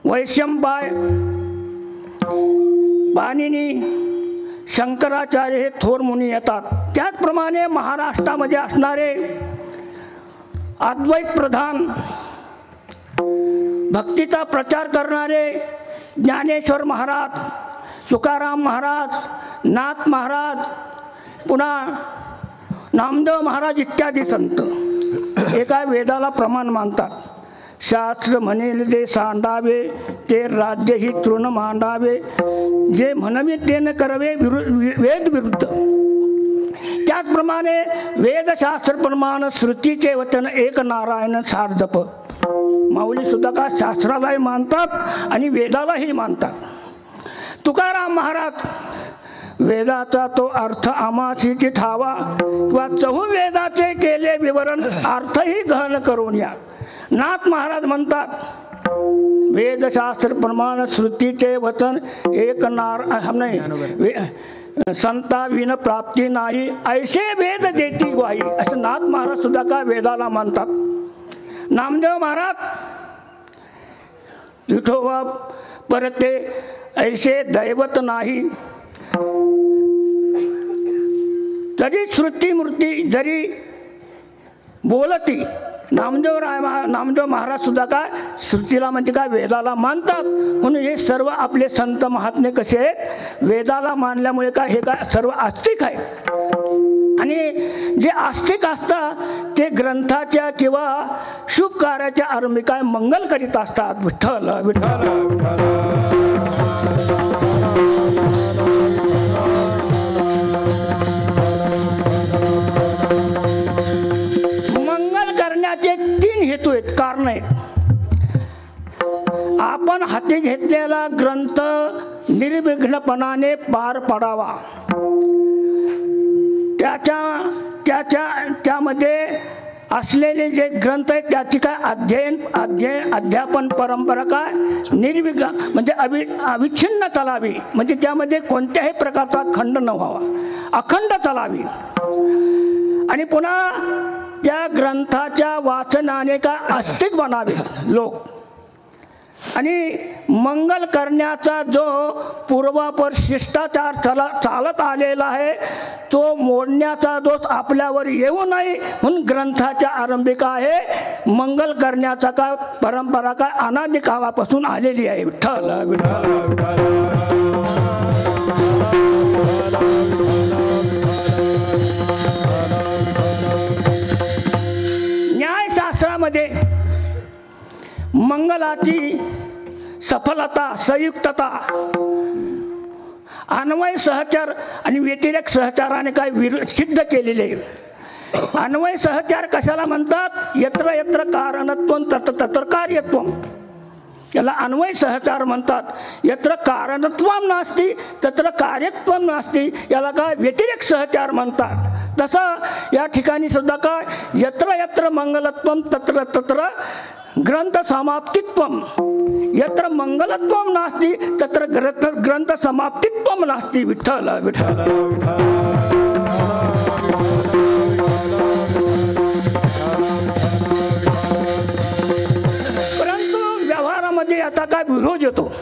[SPEAKER 3] वैशंपाय, पाणिनी, शंकराचार्य हे थोर मुनी येतात. त्याचप्रमाणे महाराष्ट्रामध्ये असणारे अद्वैत प्रधान भक्तीचा प्रचार करणारे ज्ञानेश्वर महाराज, तुकाराम महाराज, नाथ महाराज, पुन्हा नामदेव महाराज इत्यादी संत हे काय वेदाला प्रमाण मानतात. शास्त्र म्हणेल जे सांडावे ते राज्य ही तृण मांडावे, जे म्हणवी ते न करावे वेद विरुद्ध. त्याचप्रमाणे वेदशास्त्र प्रमाण श्रुतीचे वचन एक नारायण सार जप. माऊली सुद्धा का शास्त्रालाही मानतात आणि वेदालाही मानतात. तुकाराम महाराज वेदाचा तो अर्थ आमाशीची ठावा किंवा चहुवेदाचे केले विवरण अर्थही गहन करून या. नाथ महाराज म्हणतात वेदशास्त्र प्रमाण श्रुतीचे वचन एक नाही संता विन प्राप्ती नाही ऐसे वेद देती ग्वाही. असं नाथ महाराज सुद्धा का वेदाला मानतात. नामदेव महाराज विठोबा परते ऐसे दैवत नाही. जरी श्रुती मूर्ती जरी बोलती नामदेव महाराज सुद्धा काय श्रुतीला म्हणजे काय वेदाला मानतात. म्हणून हे सर्व आपले संत महात्मे कसे आहेत वेदाला मानल्यामुळे काय हे काय सर्व आस्तिक आहे. आणि जे आस्तिक असतात ते ग्रंथाच्या किंवा शुभ कार्याच्या आरंभी काय मंगल करीत असतात. विठ्ठल विठ्ठल. मंगल करण्याचे 3 हेतू आहेत, कारण आहेत. आपण हाती ग्रंथ निर्विघ्नपणाने पार पडावा, त्यामध्ये असलेले जे ग्रंथ आहेत त्याची काय अध्यापन परंपरा काय निर्विघ्न म्हणजे अविच्छिन्न चालावी, म्हणजे त्यामध्ये कोणत्याही प्रकारचा खंड न व्हावा, अखंड चालावी. आणि पुन्हा त्या ग्रंथाच्या वाचनाने काय आस्तिक बनावे लोक. आणि मंगल करण्याचा जो पूर्वापर शिष्टाचार चालत आलेला आहे तो मोडण्याचा दोष आपल्यावर येऊ नये म्हणून ग्रंथाच्या आरंभी काय आहे मंगल करण्याचा काय परंपरा काय अनादी काळापासून आलेली आहे. विठ्ठल न्यायशास्त्रामध्ये मंगलाची सफलता संयुक्तता अन्वय सहचार आणि व्यतिरेक सहचाराने काय सिद्ध केलेले. अन्वय सहचार कशाला म्हणतात, यत्र यत्र कारणत्वं तत्र तत्र कार्यत्वं, याला अन्वय सहचार म्हणतात. यत्र कारणत्वं नास्ति तत्र कार्यत्वं नास्ति, याला काय व्यतिरेक सहचार म्हणतात. तसं या ठिकाणी सुद्धा काय यत्र यत्र मंगलत्वं तत्र तत्र ग्रंथ समाप्तित्वं, यत्र मंगलत्वं नास्ति तत्र ग्रंथ समाप्तित्वं नास्ति. विठ्ठल विठ्ठल. परंतु व्यवहारामध्ये आता काय विरोध येतो.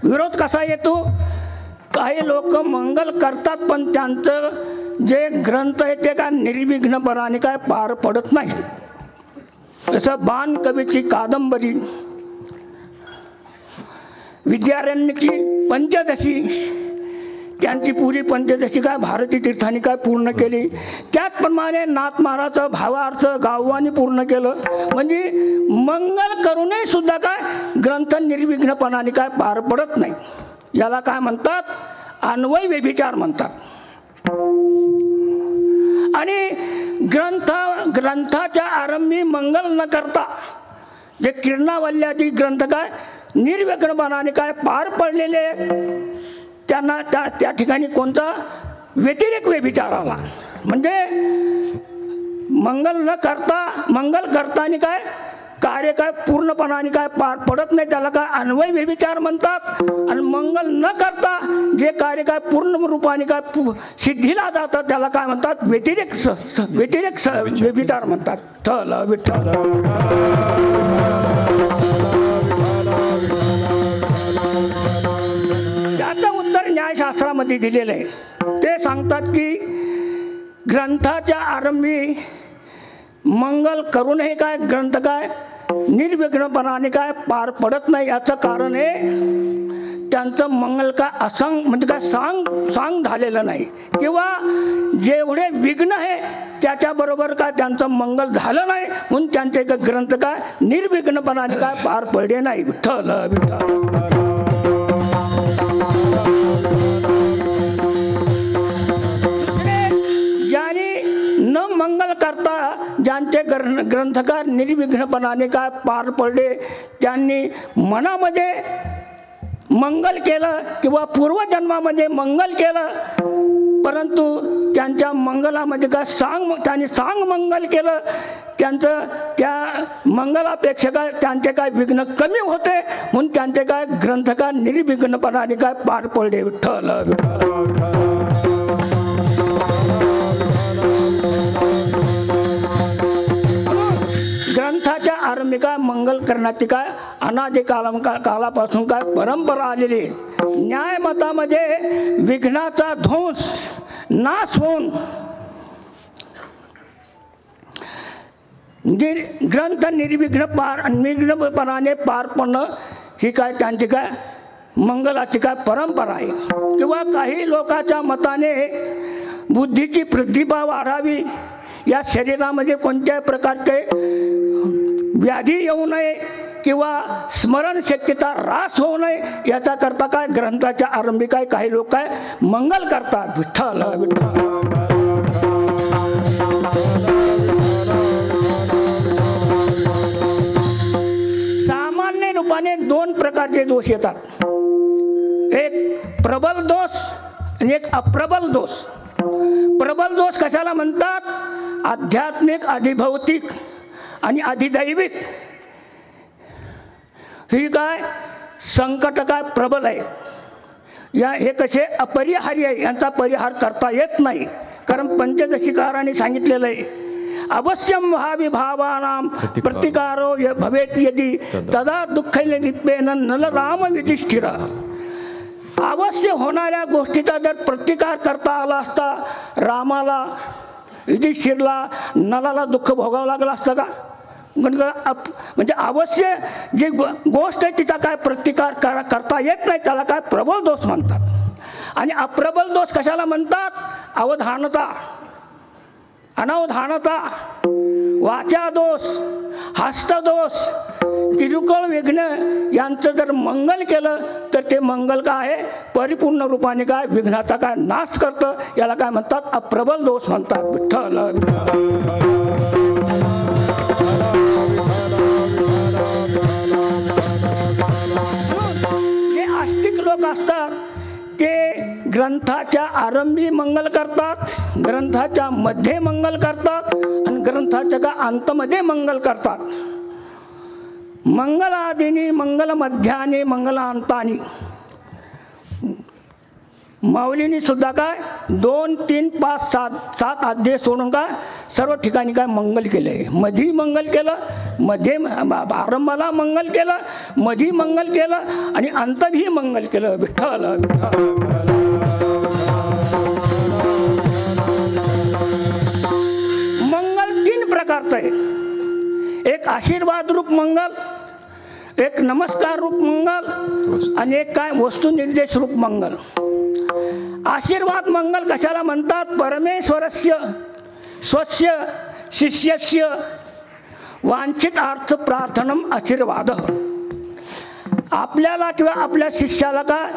[SPEAKER 3] विरोध कसा येतो, काही लोक मंगल करतात पण त्यांचं जे ग्रंथ आहे ते काय निर्विघ्नपणाने काय पार पडत नाही. जसं बाण कवीची कादंबरी, विद्यारण्यची पंचदशी, त्यांची पुरी पंचदशी काय भारती तीर्थांनी काय पूर्ण केली. त्याचप्रमाणे नाथमाराचं भावार्थ गाववानी पूर्ण केलं. म्हणजे मंगल करूनही सुद्धा काय ग्रंथ निर्विघ्नपणाने काय पार पडत नाही. याला काय म्हणतात, अन्वय व्यभिचार म्हणतात. आणि ग्रंथाच्या आरंभी मंगल न करता जे किरणावल्यादी ग्रंथ काय निर्विघ्नपणाने काय पार पडलेले त्यांना त्या ठिकाणी कोणता व्यतिरेक व्यभिचार आला. म्हणजे मंगल करताना काय कार्य काय पूर्णपणाने काय पार पडत नाही त्याला काय अन्वय व्यभिचार म्हणतात. आणि मंगल न करता जे कार्य काय पूर्ण रूपाने काय सिद्धीला जातं त्याला काय म्हणतात व्यतिरेक व्यभिचार म्हणतात. ठल विठ्ठल. त्याचं उत्तर न्यायशास्त्रामध्ये दिलेलं आहे. ते सांगतात की ग्रंथाच्या आरंभी मंगल करूनही काय ग्रंथ काय निर्विघ्नपणाने काय पार पडत नाही. याचं कारण आहे त्यांचं मंगल काय असंग म्हणजे काय सांग झालेलं नाही, किंवा जेवढे विघ्न आहे त्याच्याबरोबर काय त्यांचं मंगल झालं नाही म्हणून त्यांचे ग्रंथ काय निर्विघ्नपणाने काय पार पडले नाही. विठ्ठल विठ्ठल. न मंगल करता ज्यांचे ग्रंथकार निर्विघ्नपणाने काय पार पडले त्यांनी मनामध्ये मंगल केलं किंवा पूर्वजन्मामध्ये मंगल केलं, परंतु त्यांच्या मंगलामध्ये काय त्यांनी सांग मंगल केलं. त्यांचं त्या मंगलापेक्षा काय त्यांचे काय विघ्न कमी होते म्हणून त्यांचे काय ग्रंथकार निर्विघ्नपणाने काय पार पडले. विठ्ठल विठ्ठल. ग्रंथाच्या आरंभी काय मंगल करण्याची काय अनादी कालापासून काय परंपरा आलेली. न्यायमतामध्ये विघ्नाचा ध्वंस नाश होऊन ग्रंथ निर्विघ्नपणाने पार पडणं ही काय त्यांची काय मंगलाची काय परंपरा आहे. किंवा काही लोकांच्या मताने बुद्धीची प्रतिभा वाढावी, या शरीरामध्ये कोणत्याही प्रकारचे व्याधी येऊ नये किंवा स्मरणशक्तीचा ऱ्हास होऊ नये याचा करता काय ग्रंथाच्या आरंभी काय काही लोक काय मंगल करतात. विठ्ठल विठ्ठल. सामान्य रूपाने दोन प्रकारचे दोष येतात. प्रबल दोष आणि एक अप्रबल दोष. प्रबल दोष कशाला म्हणतात? आध्यात्मिक, अधिभौतिक आणि अधिदैविक ही काय संकट काय प्रबल आहे. हे कसे अपरिहार्य आहे, यांचा परिहार करता येत नाही. कारण पंचदशिकाराने सांगितलेलं आहे अवश्यम भाविभावानां प्रतिकारो भवेत यदि तदा दुःखैर्निपेन नलराम युधिष्ठिर. अवश्य होणाऱ्या गोष्टीचा जर प्रतिकार करता आला असता रामाला, युधिष्ठिरला, नलाला दुःख भोगावं लागलं असतं का? म्हणजे अवश्य जी गोष्ट आहे तिचा काय प्रतिकार करता येत नाही, त्याला काय प्रबल दोष म्हणतात. आणि अप्रबल दोष कशाला म्हणतात? अवधानता, अनवधानता, वाचा दोष, हस्तदोष, किरकोळ विघ्न यांचं जर मंगल केलं तर ते मंगल काय आहे? परिपूर्ण रूपाने काय विघ्नाचा काय नाश करतं. याला काय म्हणतात? अप्रबल दोष म्हणतात. विठ्ठल जे आस्तिक लोक असतात ते ग्रंथाच्या आरंभी मंगल करतात, ग्रंथाच्या मध्ये मंगल करतात आणि ग्रंथाच्या का अंतमध्ये मंगल करतात. मंगलादिनी मंगल मध्याने मंगलांतानी. माऊलींनी सुद्धा काय 2, 3, 5, 7 अध्याय सोडून काय सर्व ठिकाणी काय मंगल केलंय. मधी मंगल केलं, मध्ये आरंभाला मंगल केलं, मधी मंगल केलं आणि अंतही मंगल केलं. विठ्ठल मंगल 3 प्रकारचं आहे. एक आशीर्वाद रूप मंगल, एक नमस्कार रूप मंगल आणि एक काय वस्तुनिर्देश रूप मंगल. आशीर्वाद मंगल कशाला म्हणतात? परमेश्वरस्य स्वस्य शिष्यस्य वांछित अर्थ प्रार्थनम आशीर्वाद. आपल्याला किंवा आपल्या शिष्याला काय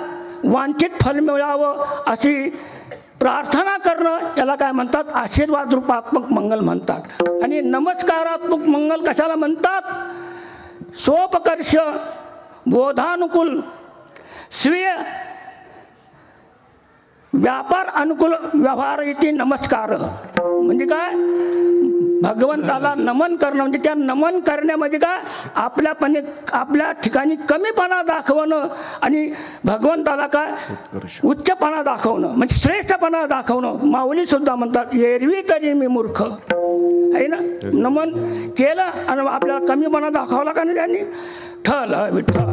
[SPEAKER 3] वांछित फल मिळावं अशी प्रार्थना करणं याला काय म्हणतात? आशीर्वाद रूपात्मक मंगल म्हणतात. आणि नमस्कारात्मक मंगल कशाला म्हणतात? सोपकर्ष बोधानुकूल स्वीय व्यापार अनुकूल व्यवहार इथे नमस्कार. म्हणजे काय भगवंताला नमन करणं. म्हणजे त्या नमन करण्यामध्ये काय आपल्या ठिकाणी कमीपणा दाखवणं आणि भगवंताला काय उच्चपणा दाखवणं म्हणजे श्रेष्ठपणा दाखवणं. माऊली सुद्धा म्हणतात एरवी तरी मी मूर्ख आहे ना. नमन केलं आणि आपल्याला कमीपणा दाखवला का नाही त्यांनी. ठल विठ्ठल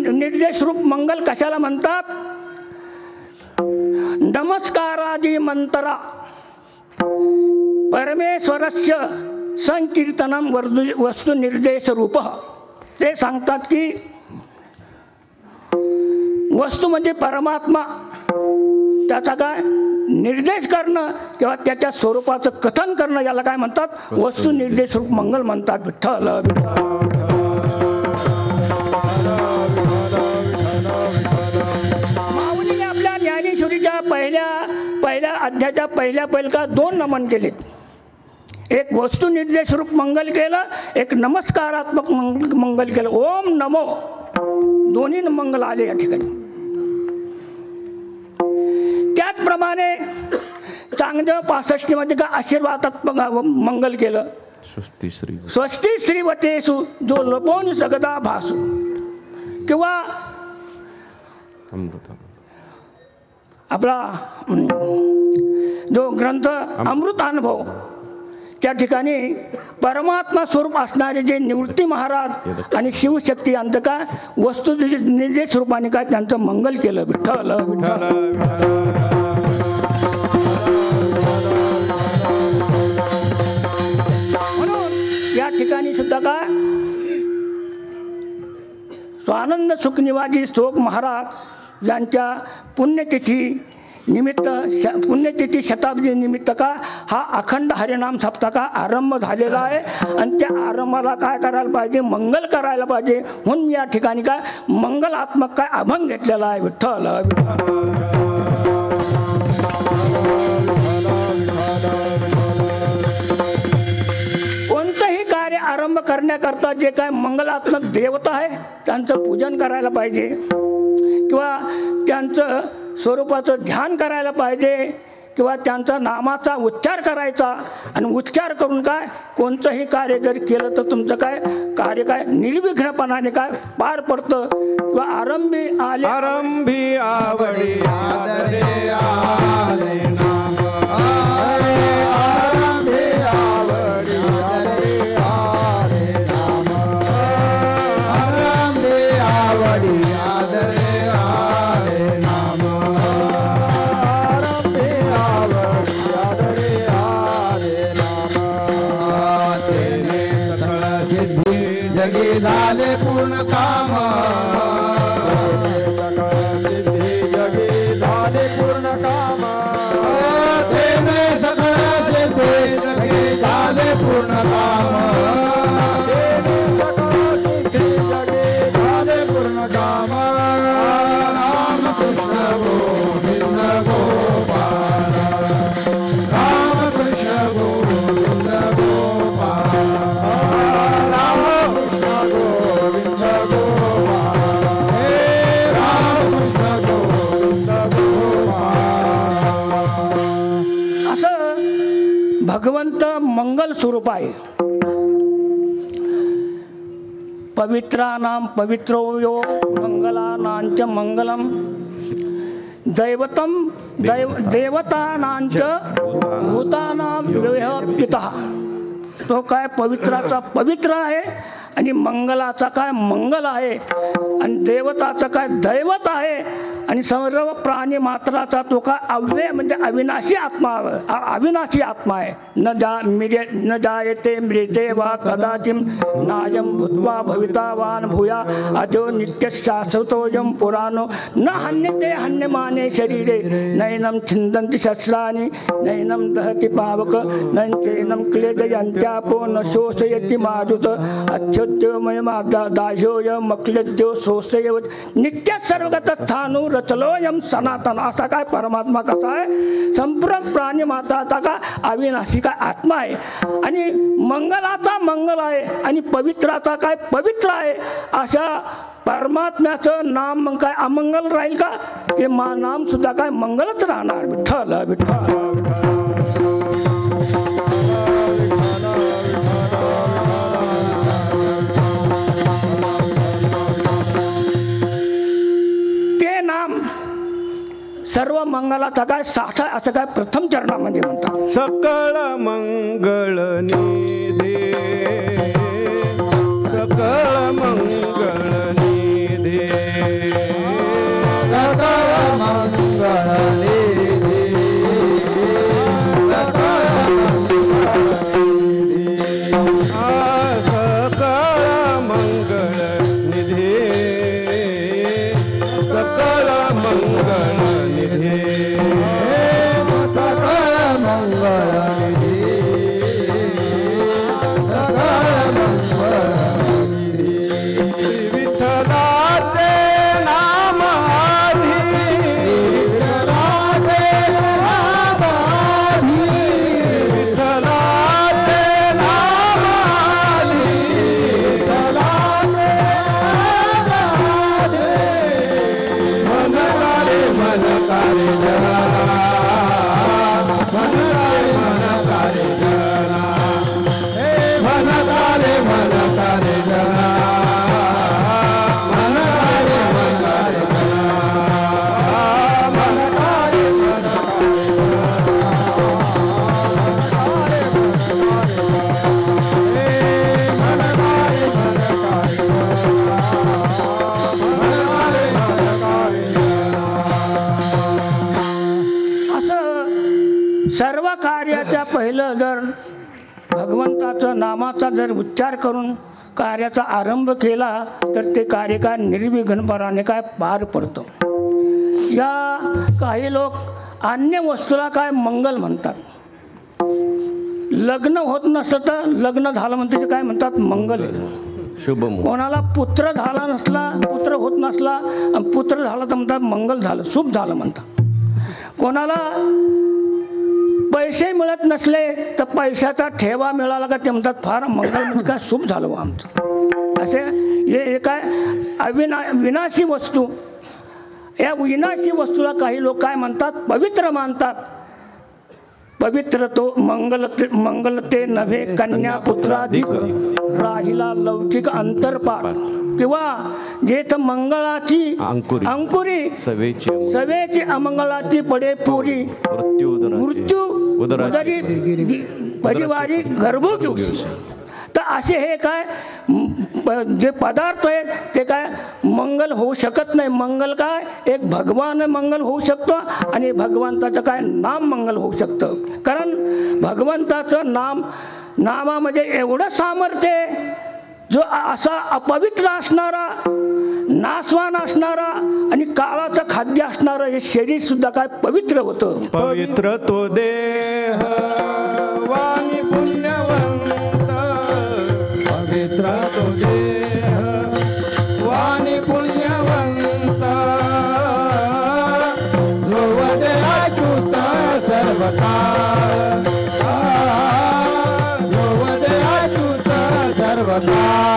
[SPEAKER 3] निर्देश रूप मंगल कशाला म्हणतात? नमस्कारादी मंत्रा परमेश्वरस्य संकीर्तनम वस्तु निर्देश रूप. ते सांगतात की वस्तू म्हणजे परमात्मा, त्याचा काय निर्देश करणं किंवा त्याच्या स्वरूपाचं कथन करणं याला काय म्हणतात? वस्तू निर्देश रूप मंगल म्हणतात. विठ्ठल माऊलीने आपल्या ज्ञानेश्वरीच्या पहिल्या अध्यायाच्या पहिल्या पैलका 2 नमन केले. एक वस्तू निर्देश रूप मंगल केलं, एक नमस्कारात्मक मंगल केलं. ओम नमो दोन्ही मंगल आले या ठिकाणी. त्याचप्रमाणे चांगदेव 65 मध्ये का आशीर्वादात्मक मंगल केलं. स्वस्ती श्रीवतेषु जो लपोन सगदा भासू. किंवा आपला जो ग्रंथ अमृत अनुभव त्या ठिकाणी परमात्मा स्वरूप असणारे जे निवृत्ती महाराज आणि शिवशक्ती यांचं काय वस्तू निर्देश रूपाने काय त्यांचं मंगल केलं. विठ्ठल म्हणून या ठिकाणी सुद्धा काय स्वानंद सुखनिवाजी शोक महाराज यांच्या पुण्यतिथी निमित्त पुण्यतिथी शताब्दी निमित्त का हा अखंड हरिनाम सप्ताह का आरंभ झालेला आहे. आणि त्या आरंभाला काय करायला पाहिजे? मंगल करायला पाहिजे. म्हणून या ठिकाणी काय मंगलात्मक काय अभंग घेतलेला आहे. विठ्ठल करण्याकरता जे काय मंगलात्मक देवता आहे त्यांचं पूजन करायला पाहिजे किंवा त्यांचं स्वरूपाचं ध्यान करायला पाहिजे किंवा त्यांचा नामाचा उच्चार करायचा आणि उच्चार करून काय कोणतंही कार्य जर केलं तर तुमचं काय कार्य काय निर्विघ्नपणाने काय पार पडतं किंवा आरंभी आले
[SPEAKER 2] आरंभी आवडी आदरे आले नाम आरंभी आवडी आदरे आले नाम आरंभी आवडी आदरे आले नाम आरंभी आवडी आदरे आले नाम तेने सकळ सिद्धी जगी झाले पूर्ण काम पूर्ण काम तेने सकळ सिद्धी जगी झाले पूर्ण काम झाले पूर्ण काम राम कृष्ण गोविंद गोपाल राम कृष्ण गोविंद गोपाल राम कृष्ण गोविंद गोपाल हे राम कृष्ण गोविंद
[SPEAKER 3] असं भगवंत मंगल स्वरूप आहे. पवित्राणां पवित्रो यो मंगलानांच मंगलम दैवतम देवतानांच भूतानां व्यवस्थितः. तो काय पवित्राचा पवित्र आहे आणि मंगलाचा काय मंगल आहे आणि देवताचा काय दैवत आहे आणि सर्व प्राणी मात्राचा तो काय अव्यय म्हणजे अविनाशी आत्मा अविनाशी आत्मा आहे. न जायते म्रियते वा कदाचित नायं भूत्वा भवितावान भूया अजो नित्य शाश्वतोऽयं पुराणो न हन्यते हन्यमाने शरीरे नैनं छिन्दन्ति शस्त्राणि नैनं दहति पावक नैनं क्लेदयन्त्यापो न शोषयति मारुत अच्छोद्यो महिमा दाह्योऽयं मक्लेद्यो शोषयव नित्य सर्वगत स्थाणु रचलोऽयं सनातन. असा काय परमात्मा कसा आहे संपूर्ण प्राणी मात्राचा का अविनाशी काय आत्मा आहे आणि मंगलाचा मंगल आहे आणि पवित्राचा काय पवित्र आहे. अशा परमात्म्याचं नाम मग काय अमंगल राहील का ते नाम सुद्धा काय मंगलच राहणार. विठ्ठल विठ्ठल ते नाम सर्व मंगलाचा काय साठा असं काय प्रथम चरणामध्ये म्हणतात.
[SPEAKER 2] सकळ मंगळ निधे सकळ मंगळ निधे सकळ मंगळ निधे सकळ मंगळ निधे सकळ मंगळ निधे सकळ मंगळ निधे सकळ मंगळ निधे विठ्ठलाचे नाम आधी विठ्ठलाचे नाम आधी विठ्ठलाचे नाम आधी विठ्ठलाचे नाम आधी मन कारे मन कारे जरा मन कारे जरा हे मन कारे जरा मन कारे जरा मन कारे
[SPEAKER 3] असं सर्व कार्याच्या पहिलं जर भगवंताचं नामाचा जर उच्चार करून कार्याचा आरंभ केला तर ते कार्य काय निर्विघ्नपणाने काय पार पडतं. या काही लोक अन्य वस्तूला काय मंगल म्हणतात. लग्न होत नसतं तर लग्न झालं म्हणते काय म्हणतात मंगल आहे.
[SPEAKER 2] शुभम
[SPEAKER 3] कोणाला पुत्र झाला नसला पुत्र होत नसला पुत्र झाला तर म्हणतात मंगल झालं शुभ झालं म्हणतात. कोणाला पैसे मिळत नसले तर पैशाचा ठेवा मिळाला का ते म्हणतात फार मंगल म्हणजे काय शुभ झालं बा आमचं. असे हे काय विनाशी वस्तू, या विनाशी वस्तूला काही लोक काय म्हणतात, पवित्र मानतात. पवित्र तो मंगलते नव्हे कन्या पुत्राधिक, राहिला लौकिक अंतरपाठ. किंवा जे तर मंगळाची अंकुरी सवेची अमंगळाची पडे पुरी, मृत्यू उदरी परिवारी गर्भ घेऊ. तर असे हे काय जे पदार्थ आहेत ते काय मंगल होऊ शकत नाही. मंगल काय एक भगवान मंगल होऊ शकतो आणि भगवंताचं काय नाम मंगल होऊ शकतं. कारण भगवंताचं नामामध्ये एवढं सामर्थ्य आहे, जो असा अपवित्र असणारा, नासवान असणारा आणि काळाचं खाद्य असणारं हे शरीर सुद्धा काय पवित्र होतं.
[SPEAKER 2] पवित्र तो देह वाणी पुण्यवंत, पवित्र तो देह वाणी पुण्यवंत, ध्रुवदे अच्युत सर्वकाळ, ध्रुवदे अच्युत सर्वकाळ.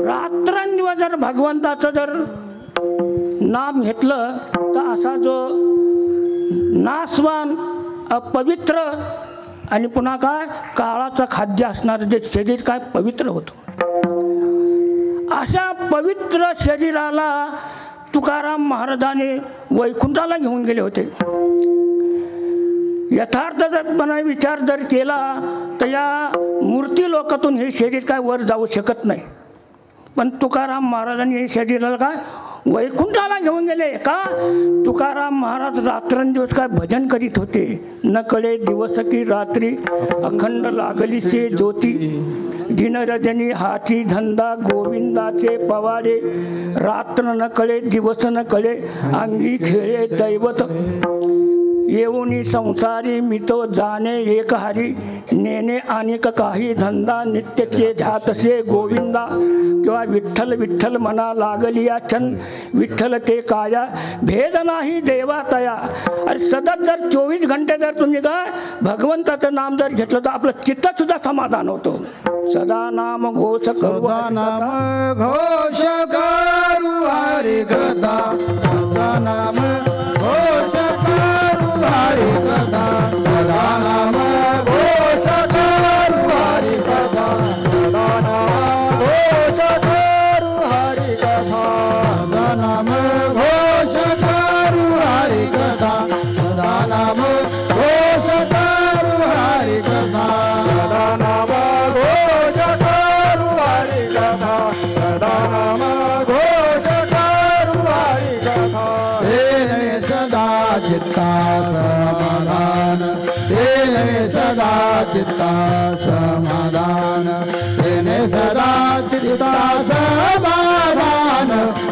[SPEAKER 3] रात्रंदिवस जर भगवंताचं जर नाम घेतलं तर असा जो नासवान अपवित्र आणि पुन्हा काय काळाचं खाद्य असणारं जे शरीर काय पवित्र होतं. अशा पवित्र शरीराला तुकाराम महाराजांनी वैकुंठाला घेऊन गेले होते. यथार्थ जर विचार जर केला तर या मूर्ती लोकातून हे शरीर काय वर जाऊ शकत नाही. पण तुकाराम महाराजांनी हे शरीराला काय वैकुंठाला घेऊन गेले. का? तुकाराम महाराज रात्रंदिवस काय भजन करीत होते. न कळे दिवस की रात्री अखंड लागलीचे ज्योती, दिनरजनी हाती धंदा गोविंदाचे पवाडे, रात्र न कळे दिवस न कळे अंगी खेळे दैवत, येऊनी संसारी मितो जाणे एक हारी, नेणे अनेक काही धंदा नित्यचे ध्यातसे गोविंदा, किंवा विठ्ठल विठ्ठल मना लागली या छंद, विठ्ठल ते काया भेद नाही देवा तया. अरे सतत जर 24 घंटे जर तुम्ही काय भगवंताचं नाम जर घेतलं तर आपलं चित्त सुद्धा समाधान होतं. सदा नाम घोष करू,
[SPEAKER 2] नाम घोष करू हरि कथा, सदा नाम घोष करू हरि कथा, सदा नाम घोष करू हरि कथा, सदा नाम घोष करू हरि कथा, सदा नाम घोष करू हरि कथा, सदा नाम घोष करू हरि कथा, सदा नाम घोष करू हरि कथा, सदा नाम घोष करू हरि कथा. हे सदा चित्ता समाधान, हे सदा चित्ता समाधान, हे सदा चित्ता समाधान,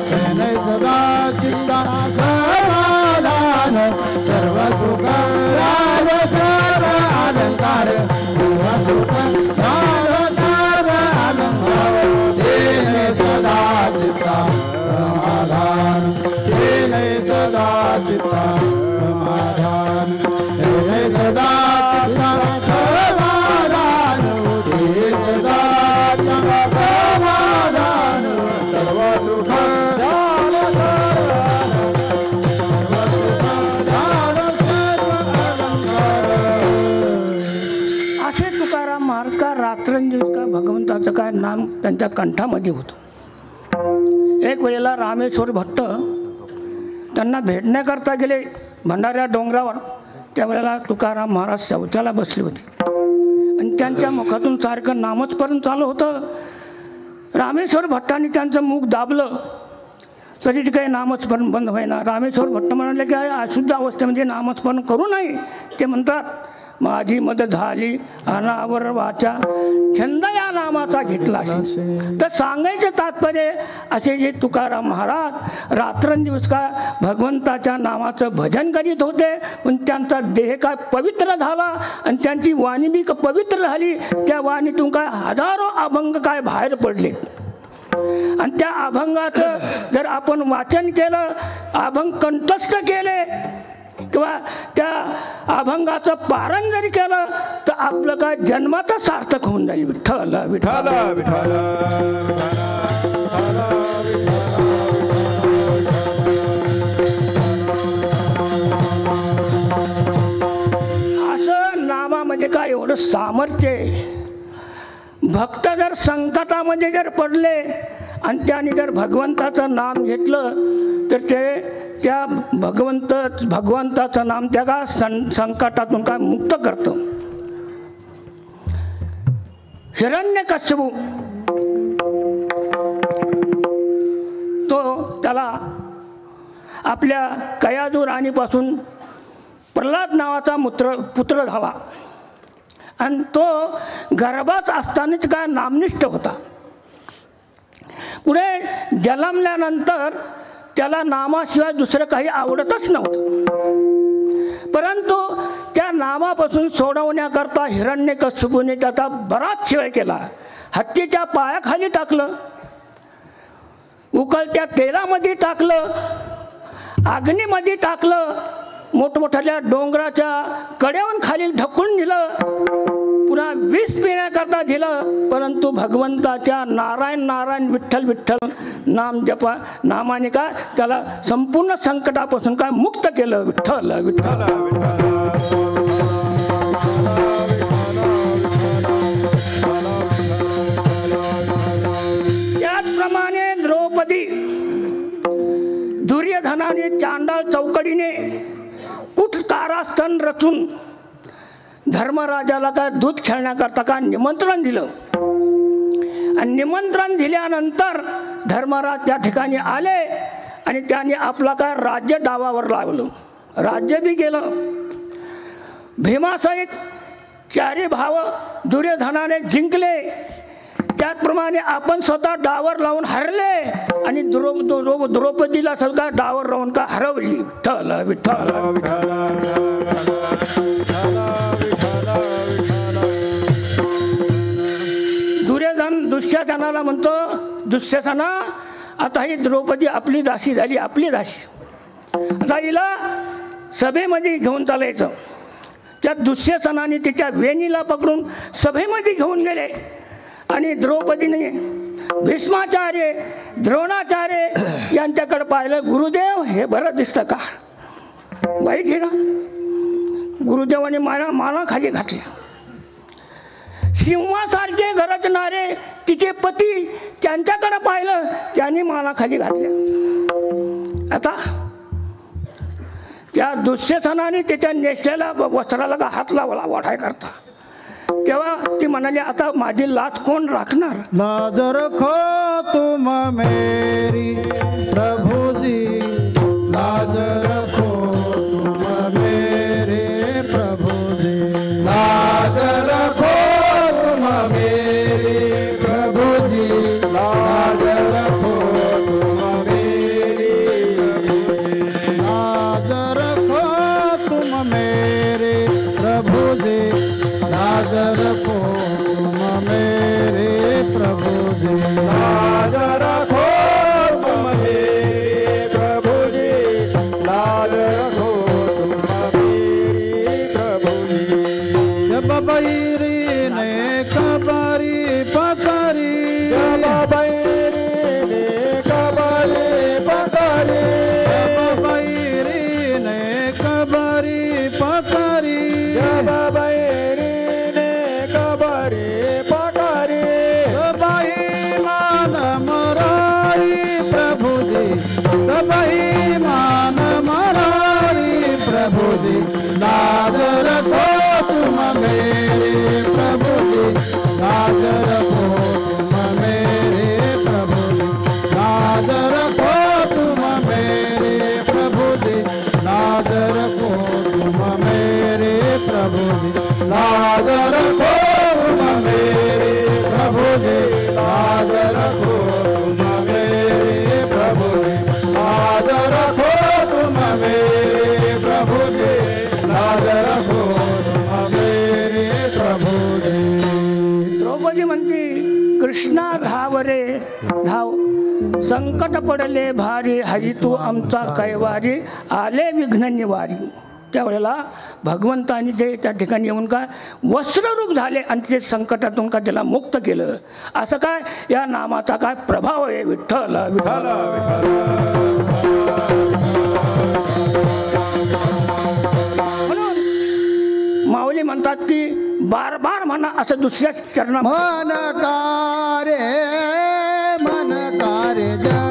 [SPEAKER 2] हे सदा चित्ता समाधान, सर्व सुख राज सर्व अलंकार, सर्व सुख राज सर्व अलंकार, हे सदा चित्ता समाधान, हे सदा चित्ता समाधान.
[SPEAKER 3] रात्रंदिवस का भगवंताचं काय नाम त्यांच्या कंठामध्ये होतं. एक वेळेला रामेश्वर भट्ट त्यांना भेटण्याकरता गेले भंडाऱ्या डोंगरावर. त्यावेळेला तुकाराम महाराज शौचाला बसले होते आणि त्यांच्या मुखातून सारखं नामस्मरण चालू होतं. रामेश्वर भट्टांनी त्यांचं मुख दाबलं तरी काही नामस्मरण बंद होईना. रामेश्वर भट्ट म्हणाले की अशुद्ध अवस्थेमध्ये नामस्मरण करू नये. ते म्हणतात, माझी मद झाली अनावर वाचा, छंद या नामाचा घेतला. तर सांगायचे तात्पर्य असे जे तुकाराम महाराज रात्रंदिवस का भगवंताच्या नामाचं भजन करीत होते, पण त्यांचा देह काय पवित्र झाला आणि त्यांची वाणी बी पवित्र झाली. त्या वाणीतून काय हजारो अभंग काय बाहेर पडले. आणि त्या अभंगाचं जर आपण वाचन केलं, अभंग कंठस्थ केले किंवा त्या अभंगाचं पारण जरी केलं तर आपलं काय जन्माचं सार्थक होऊन जाईल. विठ्ठल विठ्ठल
[SPEAKER 2] विठ्ठल
[SPEAKER 3] असं नामामध्ये काय एवढं सामर्थ्य आहे. भक्त जर संकटामध्ये जर पडले आणि त्याने जर भगवंताचं नाम घेतलं तर ते त्या भगवंताचं नाम त्या का संकटातून काय मुक्त करतं. हिरण्यकश्यपू तो त्याला आपल्या कयादू राणीपासून प्रल्हाद नावाचा पुत्र झाला आणि तो गर्भात असतानाच काय नामनिष्ठ होता. पुढे जन्मल्यानंतर त्याला नामाशिवाय दुसरं काही आवडतच नव्हतं. परंतु त्या नामापासून सोडवण्याकरता हिरण्यकश्यपूने त्याचा बराच शिवाय केला. हत्तीच्या पायाखाली टाकलं, उकळत्या तेलामध्ये टाकलं, अग्नीमध्ये टाकलं, मोठमोठ्या डोंगराच्या कड्यावरून खाली ढकलून दिलं, पुन्हा विष पिण्याकरता दिलं. परंतु भगवंताच्या नारायण नारायण विठ्ठल विठ्ठल नाम जपा नामाने काय त्याला संपूर्ण संकटापासून काय मुक्त केलं. विठ्ठल विठ्ठल त्याचप्रमाणे द्रौपदी दुर्योधनाने चांडाळ चौकडीने कुठ कारस्थान रचून धर्मराजाला काय दूध खेळण्याकरता काय निमंत्रण दिलं. आणि निमंत्रण दिल्यानंतर धर्मराज त्या ठिकाणी आले आणि त्यांनी आपला काय राज्य डावावर लावलं. राज्य बी गेलं. भीमासहित चारी भाव दुर्योधनाने जिंकले. त्याचप्रमाणे आपण स्वतः डावर लावून हरले आणि द्रौपदीला सुद्धा डावर लावून का हरवली. विठ्ठल विठ्ठल दुर्योधन दुःशासनाला म्हणतो, दुःशासना आता ही द्रौपदी आपली दासी झाली, आपली दासी. आता हिला सभेमध्ये घेऊन चालायचं. त्या दुःशासनाने तिच्या वेणीला पकडून सभेमध्ये घेऊन गेले आणि द्रौपदीने भीष्माचार्य द्रोणाचार्य यांच्याकडे पाहिलं. गुरुदेव हे बरं दिसतं का? बाई घे ना. गुरुदेवाने माना खाली घातल्या. सिंहासारखे गरजणारे तिचे पती त्यांच्याकडे पाहिलं, त्यांनी माना खाली घातल्या. आता त्या दुःशासनाने त्याच्या नेसलेल्या वस्त्राला का हात लावला वाढाय करता. तेव्हा ती म्हणाली, आता माझी लाच कोण राखणार?
[SPEAKER 2] लाज रखो तुम मेरी प्रभु जी, लाज रखो तुम मेरे प्रभु जी, लाज रखो तुम मेरी प्रभु जी, लाज रखो तुम मेरी लाज रखो तुम मेरे प्रभु जी, लाज रखो तुम मेरे प्रभु जी, लाज रखो तुम मेरे प्रभु जी, लाज रखो तुम मेरे प्रभु जी। जब बैरी ने कबारी पकड़ी, जब बैरी ने कबारी पकड़ी, जब बैरी ने कबारी पकड़ी, जब बैरी ने कबारी पकड़ी, लाज रखो तुम मेरे प्रभु जी लाज रखो तुम मेरे प्रभु जी लाज रखो तुम मेरे प्रभु जी लाज रखो तुम मेरे प्रभु जी.
[SPEAKER 3] द्रौपदी म्हणते कृष्णा धाव रे धाव संकट पडले भारी हरी तू आमचा कैवारी आले विघ्न निवारी. त्यावेळेला भगवंतानी ते त्या ठिकाणी येऊन काय वस्त्ररूप झाले आणि ते संकटातून का त्याला मुक्त केलं. असं काय या नामाचा काय प्रभाव आहे. विठ्ठल विठ्ठल. म्हणून माऊली म्हणतात की बार बार म्हणा असं दुसऱ्या चरणा
[SPEAKER 2] मन कार्य जन मन कार्य जना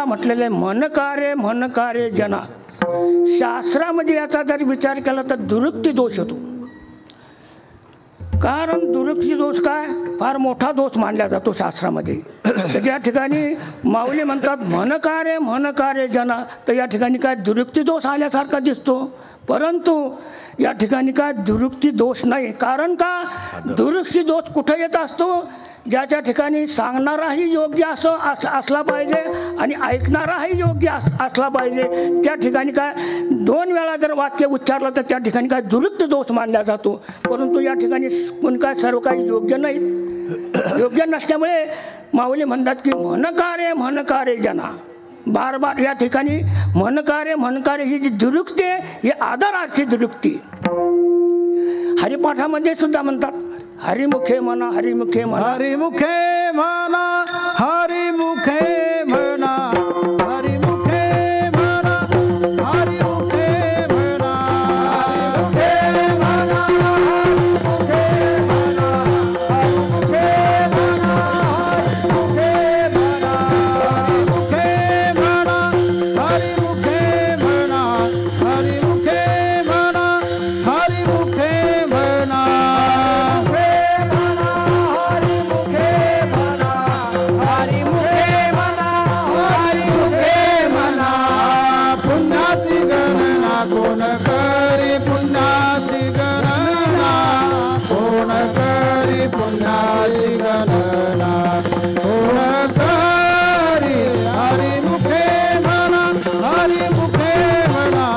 [SPEAKER 3] म्हटलेले मन कार्य जना. शास्त्रामध्ये याचा जर विचार केला तर दुरुक्ती दोष होतो. कारण दुरुक्ती दोष काय फार मोठा दोष मानला जातो शास्त्रामध्ये. तर त्या ठिकाणी माऊली म्हणतात मन कार्य जना. तर या ठिकाणी काय दुरुक्ती दोष आल्यासारखा दिसतो. परंतु या ठिकाणी काय दुरुक्ती दोष नाही. कारण का दुरुक्ती दोष कुठे येत असतो ज्याच्या ठिकाणी सांगणाराही योग्य असला पाहिजे आणि ऐकणाराही योग्य असला पाहिजे. त्या ठिकाणी काय दोन वेळा जर वाक्य उच्चारलं तर त्या ठिकाणी काय दुरुक्ती दोष मानला जातो. परंतु या ठिकाणी कोण काय सर्व काही योग्य नाही. योग्य नसल्यामुळे माऊली म्हणतात की मन कार्य जना. बार बार या ठिकाणी मन कार्य ही जी दुरुक्ती आहे ही आदरार्थी दुरुक्ती. हरिपाठामध्ये सुद्धा म्हणतात हरिमुखे म्हणा हरिमुखे म्हणा
[SPEAKER 2] हरिमुखे म्हणा हरिमुखे म्हणा हरिमुखे म्हणा हरिमुखे म्हणा हरिमुखे म्हणा हरिमुखे म्हणा हरिमुखे म्हणा हरिमुखे म्हणा हरिमुखे म्हणा हरिमुखे म्हणा हरिमुखे म्हणा कोण करी पुण्याची गणना कोण करी पुण्याची गणना कोण करी हरिमुखे म्हणा हरिमुखे म्हणा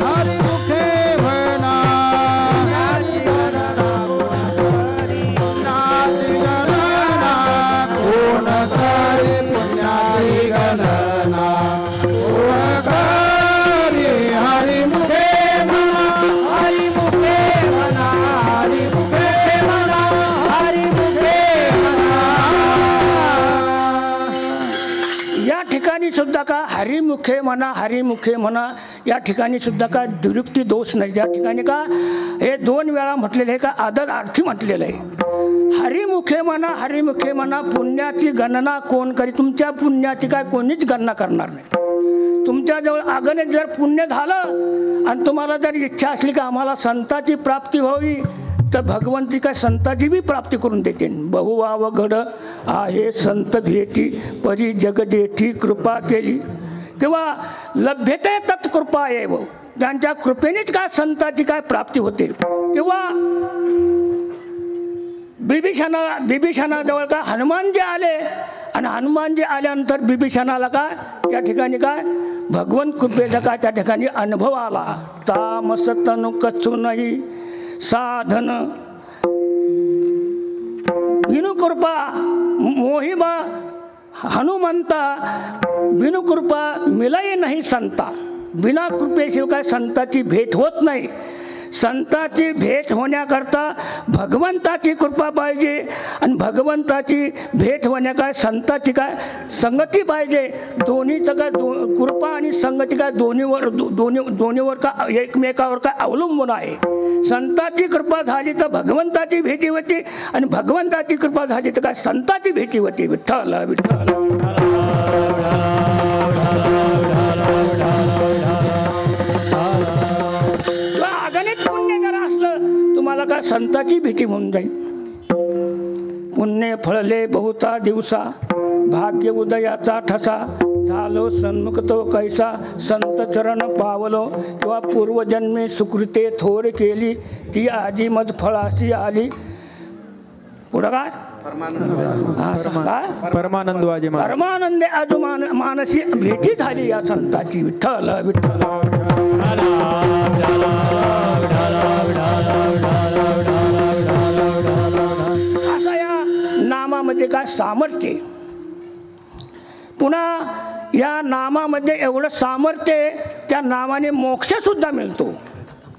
[SPEAKER 2] हरिमुखे म्हणा हरिमुखे म्हणा पुण्याची गणना कोण करी पुण्याची गणना
[SPEAKER 3] सुद्धा का हरिमुखे म्हणा या ठिकाणी सुद्धा का दुरुक्ती दोष नाही. या ठिकाणी का हे दोन वेळा म्हटलेले का आदर अर्थी म्हटलेलं आहे. हरिमुखे म्हणा पुण्याची गणना कोण करी. तुमच्या पुण्याची काय कोणीच गणना करणार नाही. तुमच्याजवळ आगने जर पुण्य झालं आणि तुम्हाला जर इच्छा असली की आम्हाला संताची प्राप्ती व्हावी तर भगवंती काय संताची बी प्राप्ती करून देते. बहुवाव घड आहे संत भेटी परी जगदेठी कृपा केली किंवा लभ्यते तत्कृपा एव, त्यांच्या कृपेनेच काय संताची काय प्राप्ती होते. किंवा बिभीषणाजवळ काय हनुमानजी आले आणि हनुमानजी आल्यानंतर बिभीषणाला काय त्या ठिकाणी काय भगवंत कृपेचा काय त्या ठिकाणी अनुभव आला. तामस तनु कचू नाही साधन विनुकृपा मोहिमा हनुमंता विनुकृपा मिलाई नाही संता. बिना कृपेशिवाय काय संताची भेट होत नाही. संताची भेट होण्याकरता भगवंताची कृपा पाहिजे आणि भगवंताची भेट होण्या काय संताची काय संगती पाहिजे. दोन्हीचं काय कृपा आणि संगती काय दोन्हीवर का एकमेकावर काय अवलंबून आहे. संताची कृपा झाली तर भगवंताची भेटी होती आणि भगवंताची कृपा झाली तर काय संताची भेटी होती. विठ्ठल विठ्ठल. तुम्हाला काय संताची भीती होऊन जाईल. पुण्य फळले बहुता दिवसा भाग्य उदयाचा ठसा झालो सन्मुख तो कैसा संत चरण पावलो किंवा पूर्वजन्मी सुकृते थोर केली ती आजी मज फळाशी आली. पुढं काय परमानंदे आजुमान मानसी भेटी झाली या संताची. विठ्ठल विठ्ठल. असा या नामामध्ये काय सामर्थ्य. पुन्हा या नामामध्ये एवढं सामर्थ्य त्या नामाने मोक्ष सुद्धा मिळतो.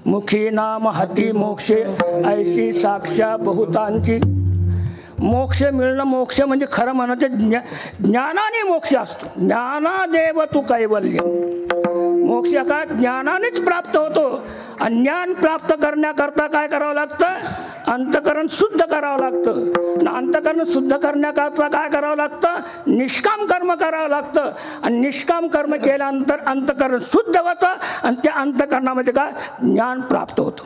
[SPEAKER 3] मुखी नाम हाती मोक्षे ऐशी साक्षा बहुतांची. मोक्ष मिळणं मोक्ष म्हणजे खरं म्हणायचं ज्ञानाने मोक्ष असतो. ज्ञानादेव तू कैवल्य. मोक्ष का ज्ञानानेच प्राप्त होतो. आणि ज्ञान प्राप्त करण्याकरता काय करावं लागतं? अंतकरण शुद्ध करावं लागतं. आणि अंतकरण शुद्ध करण्याकरता काय करावं लागतं? निष्काम कर्म करावं लागतं. आणि निष्काम कर्म केल्यानंतर अंतकरण शुद्ध होतं आणि त्या अंतकरणामध्ये काय ज्ञान प्राप्त होतं.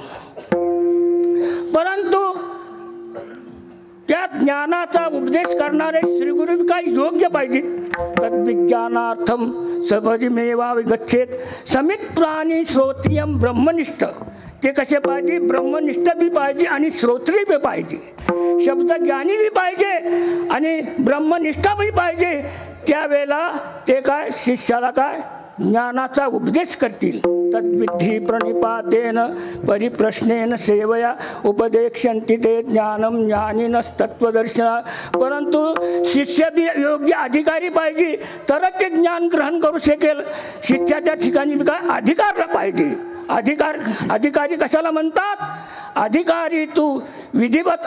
[SPEAKER 3] परंतु त्या ज्ञानाचा उपदेश करणारे श्रीगुरु काय योग्य पाहिजे. तद्विज्ञानार्थम सबजिमेवा गच्छेत समित प्राणी श्रोत्रियम ब्रह्मनिष्ठ. ते कसे पाहिजे? ब्रह्मनिष्ठ बी पाहिजे आणि श्रोत्री बी पाहिजे. शब्द ज्ञानी बी पाहिजे आणि ब्रह्मनिष्ठा बी पाहिजे. त्यावेळेला ते काय शिष्याला काय ज्ञानाचा उपदेश करतील. तद्विधी प्रणिपातेन परिप्रश्नेन सेवया उपदेक्षन्ति ते ज्ञानम ज्ञानिनस्तत्वदर्शना. परंतु शिष्य बी योग्य अधिकारी पाहिजे तरच ते ज्ञान ग्रहण करू शकेल. शिष्याच्या ठिकाणी काय अधिकार पाहिजे. अधिकारी कशाला म्हणतात? अधिकारी तू विधिवत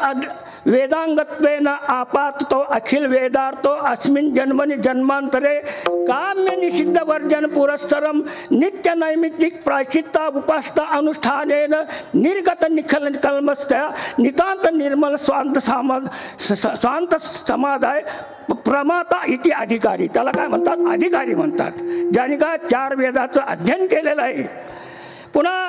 [SPEAKER 3] वेदांगत्वेन आपात तो अखिल वेदार्थो अस्मिन जन्मनि जन्मांतरे काम्य निषिद्ध वर्जन पुरस्सरम नित्य नैमित्तिक प्रायश्चित्ता उपासना अनुष्ठानेन निर्गत निखल कल्मस्त्या नितांत निर्मल स्वांत समाधाय प्रमाता इति अधिकारी. त्याला काय म्हणतात? अधिकारी म्हणतात. ज्याने काय 4 वेदाचं अध्ययन केलेलं आहे. पुन्हा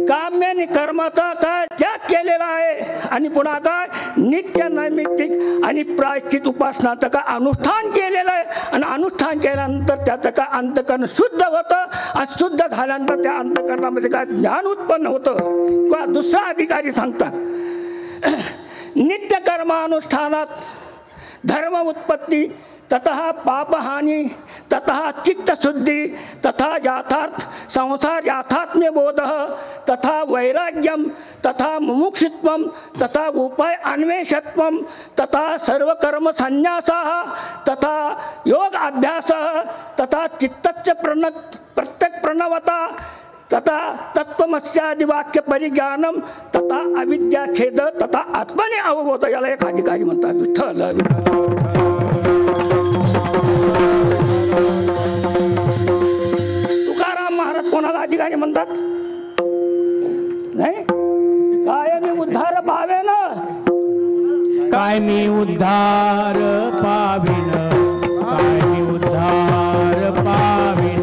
[SPEAKER 3] काम्य आणि कर्माचा काय त्याग केलेला आहे. आणि पुन्हा काय नित्य नैमित्तिक आणि प्रायश्चित उपासनाचं काय अनुष्ठान केलेलं आहे. आणि अनुष्ठान केल्यानंतर त्याचं काय अंतकरण शुद्ध होतं. आणि शुद्ध झाल्यानंतर त्या अंतकरणामध्ये काय ज्ञान उत्पन्न होतं. किंवा दुसरा अधिकारी सांगतात नित्य कर्मानुष्ठानात धर्म उत्पत्ती ततः पापहानी ततः चित्तशुद्धि तथा याथार्थ संसार याथात्म्य बोध तथा वैराग्यम तथा मुमुक्षुत्वम तथा उपाय अन्वेषत्वम तथा सर्वकर्म संन्यासः तथा योग अभ्यास तथा चित्तस्य प्रत्यक प्रणवता तथा तत्वमस्यादि वाक्य परिज्ञानम तथा अविद्याच्छेद तथा आत्मने अवबोध. याला एक अधिकारी म्हणतात. विठ्ठल तुकाराम महाराज कोणाला अधिकारी म्हणतात? नाही. कायमी उद्धार पावेन
[SPEAKER 2] कायमी उद्धार पाविन कायमी उद्धार पाविन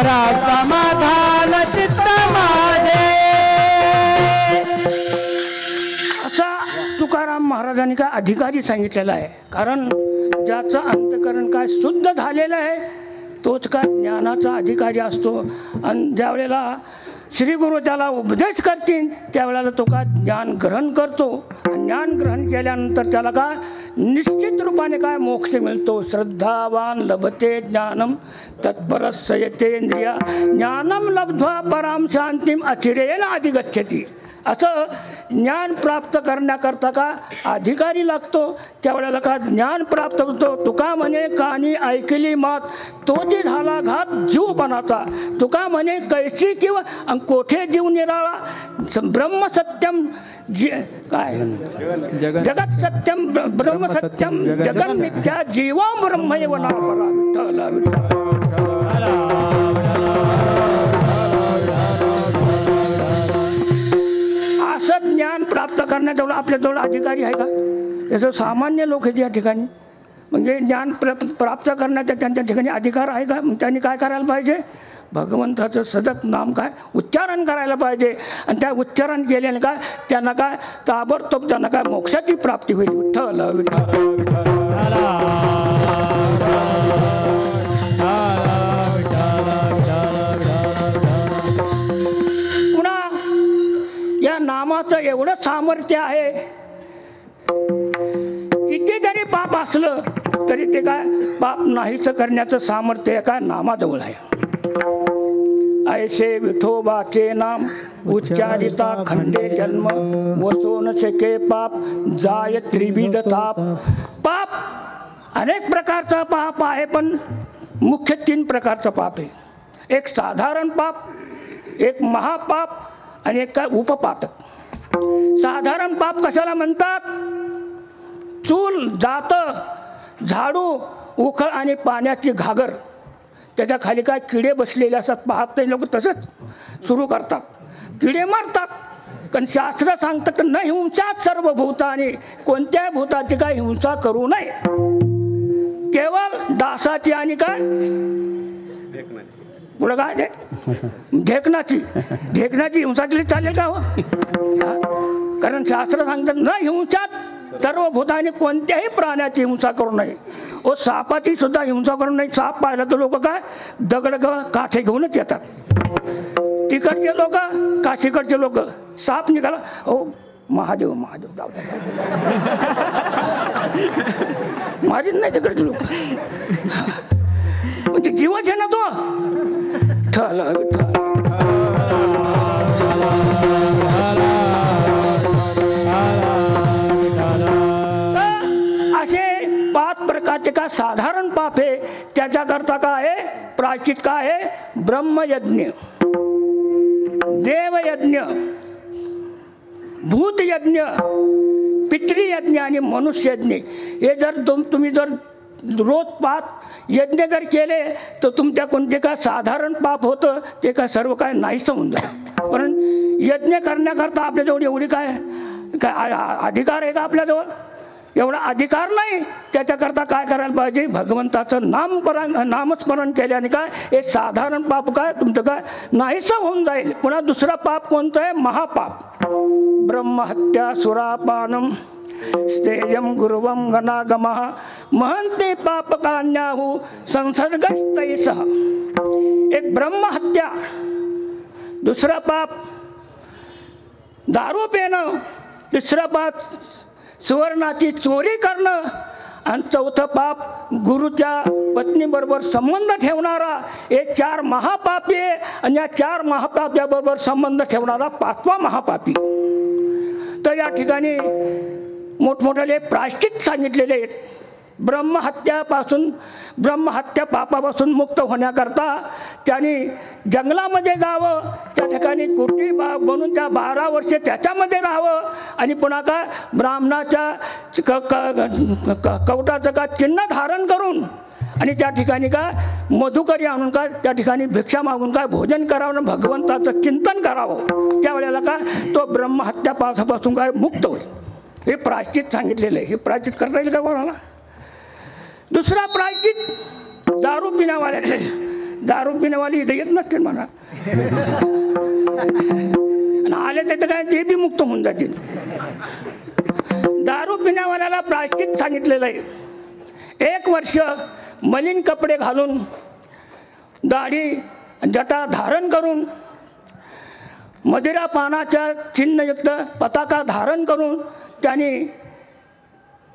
[SPEAKER 2] करा समाधान चित्त माझे.
[SPEAKER 3] असा तुकाराम महाराजांनी काय अधिकारी सांगितलेला आहे. कारण ज्याचं अंतकरण काय शुद्ध झालेलं आहे तोच काय ज्ञानाचा अधिकारी असतो. आणि ज्या वेळेला श्री गुरु त्याला उपदेश करतील त्यावेळेला तो काय ज्ञान ग्रहण करतो. ज्ञान ग्रहण केल्यानंतर त्याला काय निश्चित रूपाने काय मोक्ष मिळतो. श्रद्धावान लभते ज्ञानम तत्परस्यतेंद्रिया ज्ञानम लब्ध्वा पराम शांतीम अचिरेण अधिगच्छति. असं ज्ञान प्राप्त करण्याकरता का अधिकारी लागतो. त्यावेळेला का ज्ञान प्राप्त होतो. तुका म्हणे कानी ऐकली मात तो जी झाला घात जीवपणाचा. तुका म्हणे कैसी किंवा कोठे जीव निराळा. ब्रह्मसत्यम काय जगत सत्यम ब्रह्मसत्यम जगन मिथ्या जीवा ब्रह्मैव नापरा. विठ्ठल विठ्ठल. असं ज्ञान प्राप्त करण्याजवळ आपल्याजवळ अधिकारी आहे का. याचं सामान्य लोक आहेत या ठिकाणी. म्हणजे ज्ञान प्राप्त करण्याचा त्यांच्या ठिकाणी अधिकार आहे का. त्यांनी काय करायला पाहिजे. भगवंताचं सतत नाम काय उच्चारण करायला पाहिजे. आणि त्या उच्चारण केल्याने काय त्यांना काय ताबडतोब त्यांना काय मोक्षाची प्राप्ती होईल. विठ्ठल विठ्ठल. पुन्हा या नामाचं एवढं सामर्थ्य आहे. किती जरी पाप असलं तरी ते काय पाप नाहीच करण्याचं सामर्थ्य काय नामाजवळ आहे. ऐसे विठोबाचे नाम उच्चारिता खंडे जन्म वसो न शके पाप जाय त्रिविध ताप. पाप अनेक प्रकारचा पाप आहे पण मुख्य 3 प्रकारचं पाप आहे. एक साधारण पाप, एक महापाप आणि एक काय उपपातक. साधारण पाप कशाला म्हणतात. चूल जात झाडू उखळ आणि पाण्याची घागर त्याच्या खाली काय किडे बसलेले असतात. पाहत नाही लोक तसंच सुरू करतात. किडे मारतात. कारण शास्त्र सांगतात न हिंसात सर्व भूतानी. कोणत्याही भूताची काय हिंसा करू नये. केवळ डासाची आणि काय पुढं काय ते ढेकणाची हिंसा केली चालेल का हो. कारण शास्त्र सांगतात न हिंसात सर्व भूतांनी कोणत्याही प्राण्याची हिंसा करू नये. ओ सापाची सुद्धा हिंसा करू नये. साप पाहिला तर लोक काय दगड काठे घेऊनच येतात. तिकडचे लोक काशीकडचे लोक साप निघाला हो महादेव महादेव जाऊ मारीत नाही तिकडचे लोक. म्हणजे जीवच आहे ना तो. ठल असे 5 प्रकारचे का साधारण पाप आहे. त्याच्याकरता काय आहे प्रायश्चित काय आहे. ब्रह्मयज्ञ, देवयज्ञ, भूतयज्ञ, पितृयज्ञ आणि मनुष्ययज्ञ. हे जर तुम्ही जर रोज 5 यज्ञ जर केले तर तुमच्या कोणते काय साधारण पाप होतं ते काय सर्व काय नाहीच होऊन जाईल. पण यज्ञ करण्याकरता आपल्याजवळ एवढी काय अधिकार आहे का आपल्याजवळ. एवढा अधिकार नाही. त्याच्याकरता काय करायला पाहिजे भगवंताचं नामस्मरण केल्याने काय हे साधारण पाप काय तुमचं काय नाहीसं होऊन जाईल. पुन्हा दुसरा पाप कोणतं आहे महापाप. ब्रह्महत्या सुरापानम स्तेयम गुरुवम गणागमः महंते पापकान्याहु संसर्गस्तैसह. एक ब्रह्महत्या, दुसरा पाप दारू पिणं, तिसरा पाप सुवर्णाची चोरी करणं आणि चौथं पाप गुरुच्या पत्नीबरोबर संबंध ठेवणारा. हे 4 महापापी आहे. आणि या 4 महापाप्याबरोबर संबंध ठेवणारा 5वा महापापी. तर या ठिकाणी मोठमोठे प्रायश्चित सांगितलेले आहेत. ब्रह्महत्या पापापासून मुक्त होण्याकरता त्यांनी जंगलामध्ये जावं. त्या ठिकाणी कुटी बनून त्या 12 वर्षे त्याच्यामध्ये राहावं. आणि पुन्हा काय ब्राह्मणाच्या कवटाचं का चिन्ह धारण करून आणि त्या ठिकाणी काय मधुकरी आणून काय त्या ठिकाणी भिक्षा मागून काय भोजन करावं, भगवंताचं चिंतन करावं. त्यावेळेला काय तो ब्रह्महत्या पापापासून काय मुक्त होईल. हे प्रायश्चित सांगितलेलं आहे. हे प्रायश्चित करता येईल का कोणाला. दुसरा प्रायश्चित दारू पिण्यावाल्याचे. दारू पिण्यावाले इथे येत नसतील म्हणा, आणि आले तर काय ते बी मुक्त होऊन जातील. दारू पिण्यावाल्याला प्रायश्चित सांगितलेलं आहे. 1 वर्ष मलिन कपडे घालून, दाढी जटा धारण करून, मदिरा पानाच्या चिन्हयुक्त पताका धारण करून त्यांनी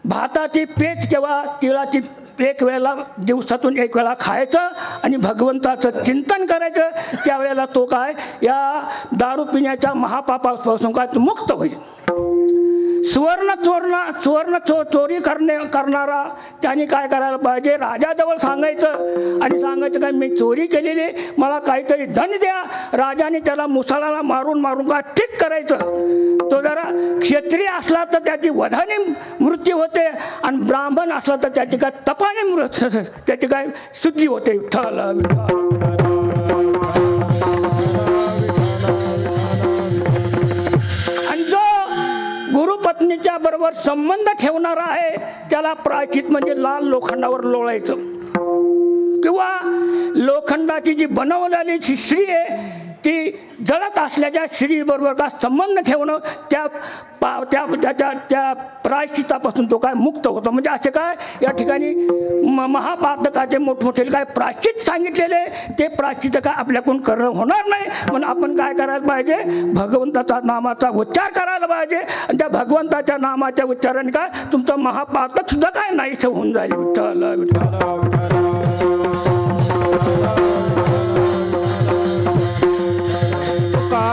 [SPEAKER 3] भाताची पेच किंवा तिळाची एक वेळेला दिवसातून 1 वेळा खायचं आणि भगवंताचं चिंतन करायचं. त्यावेळेला तो काय या दारू पिण्याच्या महापापापासून काय मुक्त होईल. सुवर्ण चोरी करणारा त्यांनी काय करायला पाहिजे, राजाजवळ सांगायचं आणि सांगायचं काय मी चोरी केलेली, मला काहीतरी धन द्या. राजाने त्याला मुसाळाला मारून काय ठीक करायचं. तो जरा क्षत्रिय असला तर त्याची वधाने मृत्यू होते आणि ब्राह्मण असला तर त्याची काय तपाने मृत्यू, त्याची काय शुद्धी होते. विठ्ठल विठ्ठल. गुरुपत्नीच्या बरोबर संबंध ठेवणारा आहे त्याला प्रायश्चित म्हणजे लाल लोखंडावर लोळायचं, किंवा लोखंडाची जी बनवलेली श्री आहे ती जळत असल्याच्या श्री बरोबर का संबंध ठेवणं, त्या प्रायश्चितापासून तो काय मुक्त होतो. म्हणजे असे काय या ठिकाणी महापातकाचे मोठमोठे काय प्रायश्चित सांगितलेले, ते प्रायश्चित काय आपल्याकडून करणं होणार नाही. म्हणून आपण काय करायला पाहिजे, भगवंताचा नामाचा उच्चार करायला पाहिजे आणि त्या भगवंताच्या नामाच्या उच्चाराने काय तुमचं महापातक सुद्धा काय नाहीसं होऊन जाईल. विठ्ठल विठ्ठल.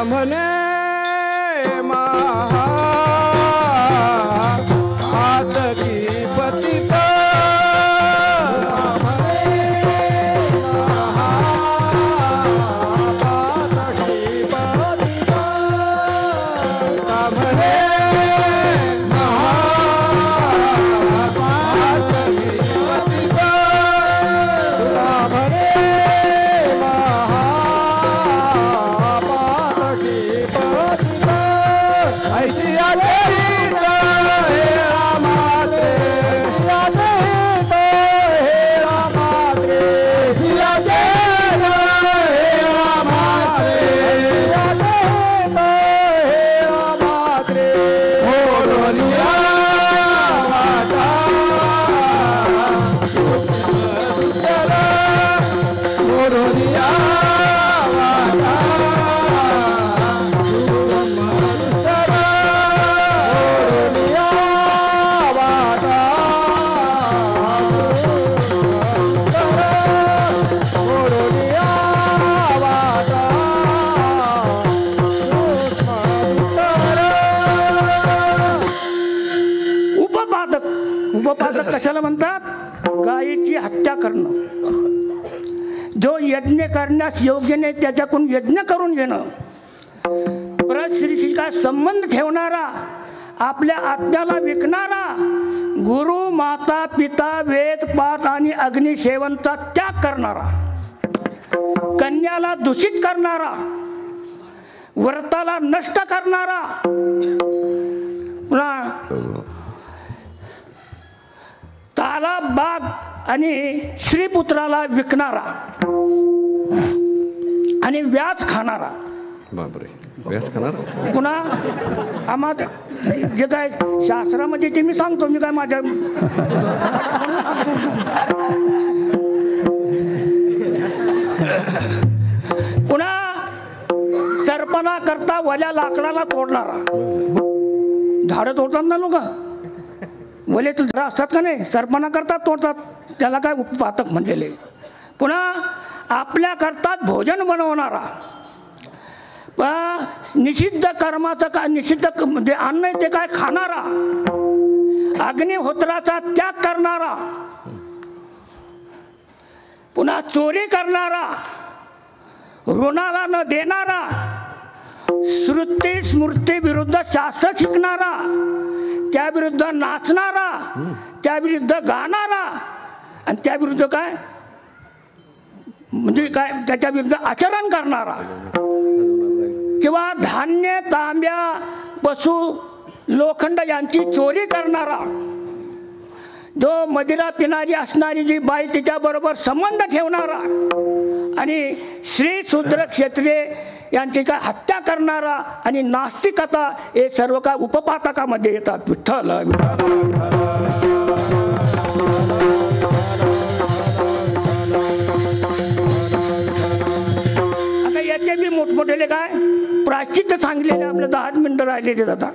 [SPEAKER 2] म्हणे महा आतकी पतित
[SPEAKER 3] उपपादक कशाला म्हणतात, गायीची हत्या करणं. जो यज्ञ करण्यास योग्य नाही त्याच्याकडून यज्ञ करून घेणं. परश्रीशी काय संबंध ठेवणारा, आपल्या आत्म्याला विकणारा, गुरु माता पिता वेद पाठ आणि अग्निसेवनचा त्याग करणारा, कन्याला दूषित करणारा, व्रताला नष्ट करणारा, तालाब बाग आणि श्रीपुत्राला विकणारा आणि व्याज खाणारा.
[SPEAKER 2] बापरे, व्याज खाणार.
[SPEAKER 3] पुन्हा आम्हाला जे काय शास्त्रामध्ये ते मी सांगतो, मी काय माझ्या पुन्हा सरपणा करता वल्या लाकडाला तोडणारा. झाडं तोडतात ना लोक, वले झाडं असतात का नाही, सरपणा करतात तोडतात, त्याला काय उपपातक म्हणलेले. पुन्हा आपल्या करतात भोजन बनवणारा, निषिद्ध कर्माचं काय निषिद्ध म्हणजे अन्न ते काय खाणारा, अग्निहोत्राचा त्याग करणारा, पुन्हा चोरी करणारा, ऋणाला न देणारा, श्रुती स्मृती विरुद्ध शास्त्र शिकणारा, त्या विरुद्ध नाचणारा, त्या विरुद्ध गाणारा आणि त्या विरुद्ध काय म्हणजे काय त्याच्या विरुद्ध आचरण करणारा, किंवा धान्य तांब्या पशु लोखंड यांची चोरी करणारा, जो मदिरा पिणारी असणारी जी बाई तिच्याबरोबर संबंध ठेवणारा आणि श्री शूद्र क्षत्रिय यांची काय हत्या करणारा आणि नास्तिकता हे सर्व काय उपपातकामध्ये येतात. विठ्ठल आता याचे बी मोठमोठे काय प्राश्चित्य सांगलेले आपले 10 मिनिटं राहिलेले जातात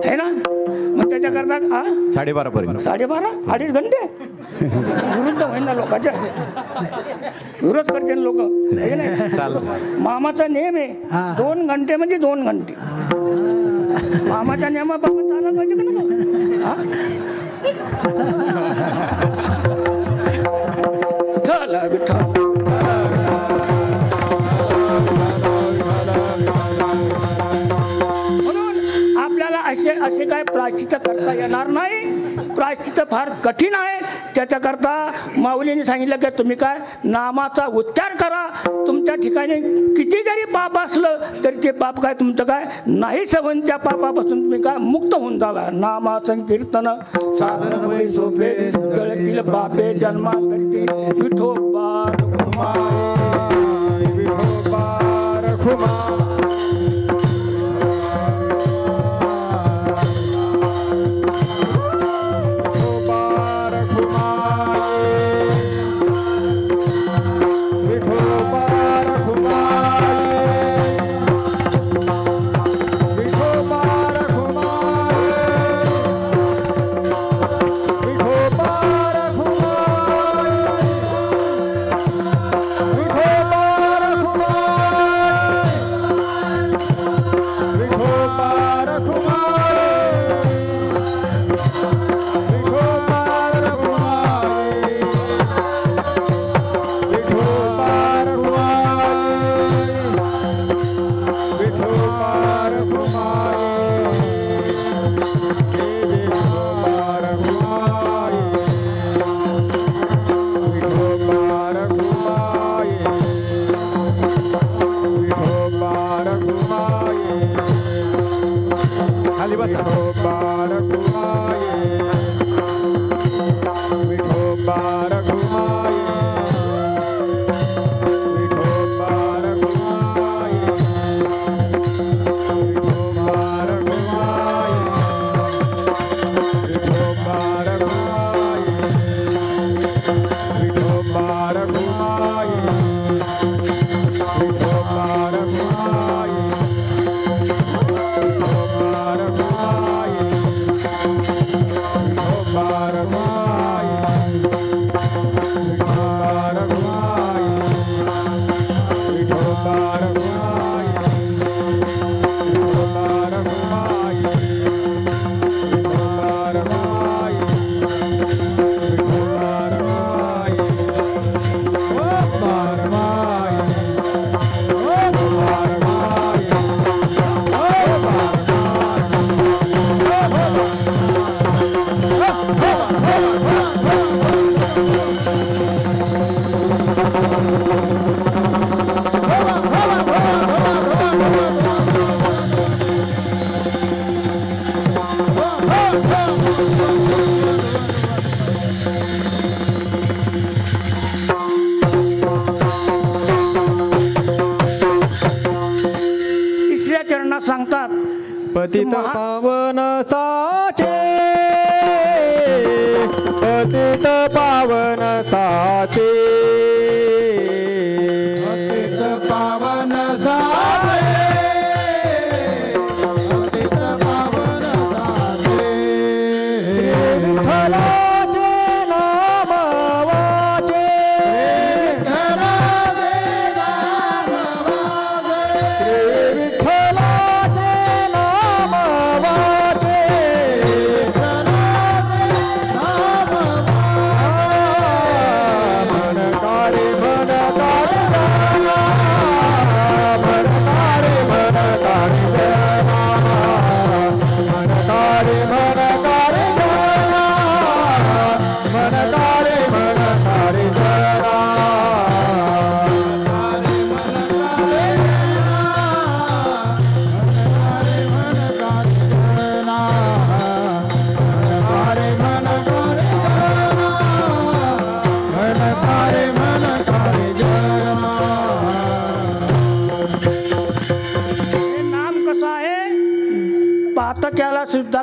[SPEAKER 3] है ना. मग त्याच्याकरता
[SPEAKER 2] 12:30 पर्यंत
[SPEAKER 3] 12:30 अडीच घंटे विरुद्ध होईल ना लोकांच्या विरोध करते लोक मामाचा नियम आहे 2 घंटे म्हणजे 2 घंटे मामाच्या नियमाप्रमाणे चालत पाहिजे का ना. विठ्ठल असे काय प्रायश्चित्त करता येणार नाही. प्रायश्चित्त फार कठीण आहे. त्याच्याकरता माऊलीने सांगितलं की तुम्ही काय नामाचा उच्चार करा. तुमच्या ठिकाणी किती जरी पाप असलं तरी ते पाप काय तुमचं काय नाही सहन. त्या पापापासून तुम्ही काय मुक्त होऊन झाला. नामा संकीर्तन साधन सोपे जळतील पापे जन्मा करतील विठोबा रखुमा विठोबा रखुमा. सांगतात
[SPEAKER 1] पतित पावन साचे पतित पावन साचे
[SPEAKER 2] पतित पावन साचे पतित पावन साचे
[SPEAKER 1] विठ्ठलाचे नाम वाचे
[SPEAKER 2] विठ्ठलाचे नाम वाचे
[SPEAKER 1] विठ्ठलाचे नाम वाचे
[SPEAKER 2] विठ्ठलाचे नाम वाचे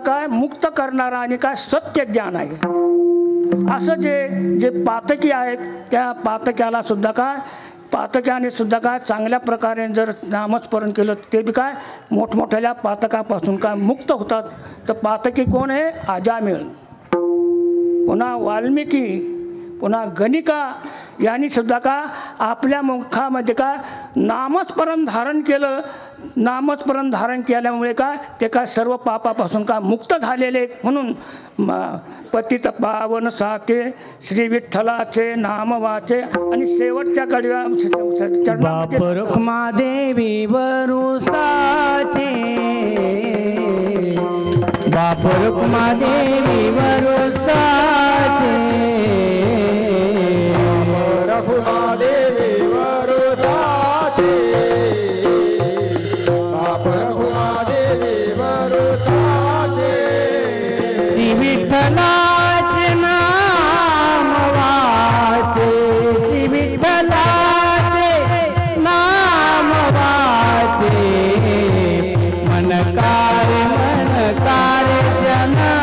[SPEAKER 3] काय मुक्त करणारा आणि काय सत्य ज्ञान आहे. असं जे पातकी आहेत त्या पातक्याला सुद्धा काय पातक्याने सुद्धा काय चांगल्या प्रकारे जर नामस्मरण केलं ते बी काय मोठमोठ्या पातकापासून काय मुक्त होतात. तर पातकी कोण आहे? अजामिळ. पुन्हा वाल्मिकी, पुन्हा गणिका यांनी सुद्धा का आपल्या मुखामध्ये काय नामस्मरण धारण केलं. नामस्मरण धारण केल्यामुळे काय ते काय सर्व पापापासून काय मुक्त झालेले. म्हणून पतित पावन साते श्री विठ्ठलाचे नाम वाचे आणि शेवटच्या कडव्या
[SPEAKER 4] बाप रुक्मादेवी वरुसाचे, बाप रुक्मादेवी वरुसाचे,
[SPEAKER 2] रघुमादेवी वरुसाचे, बाप रघुमादेवी वरुसाचे,
[SPEAKER 4] श्री विठ्ठलाचे नाम वाचे, श्री विठ्ठलाचे नाम वाचे, मनकारे जना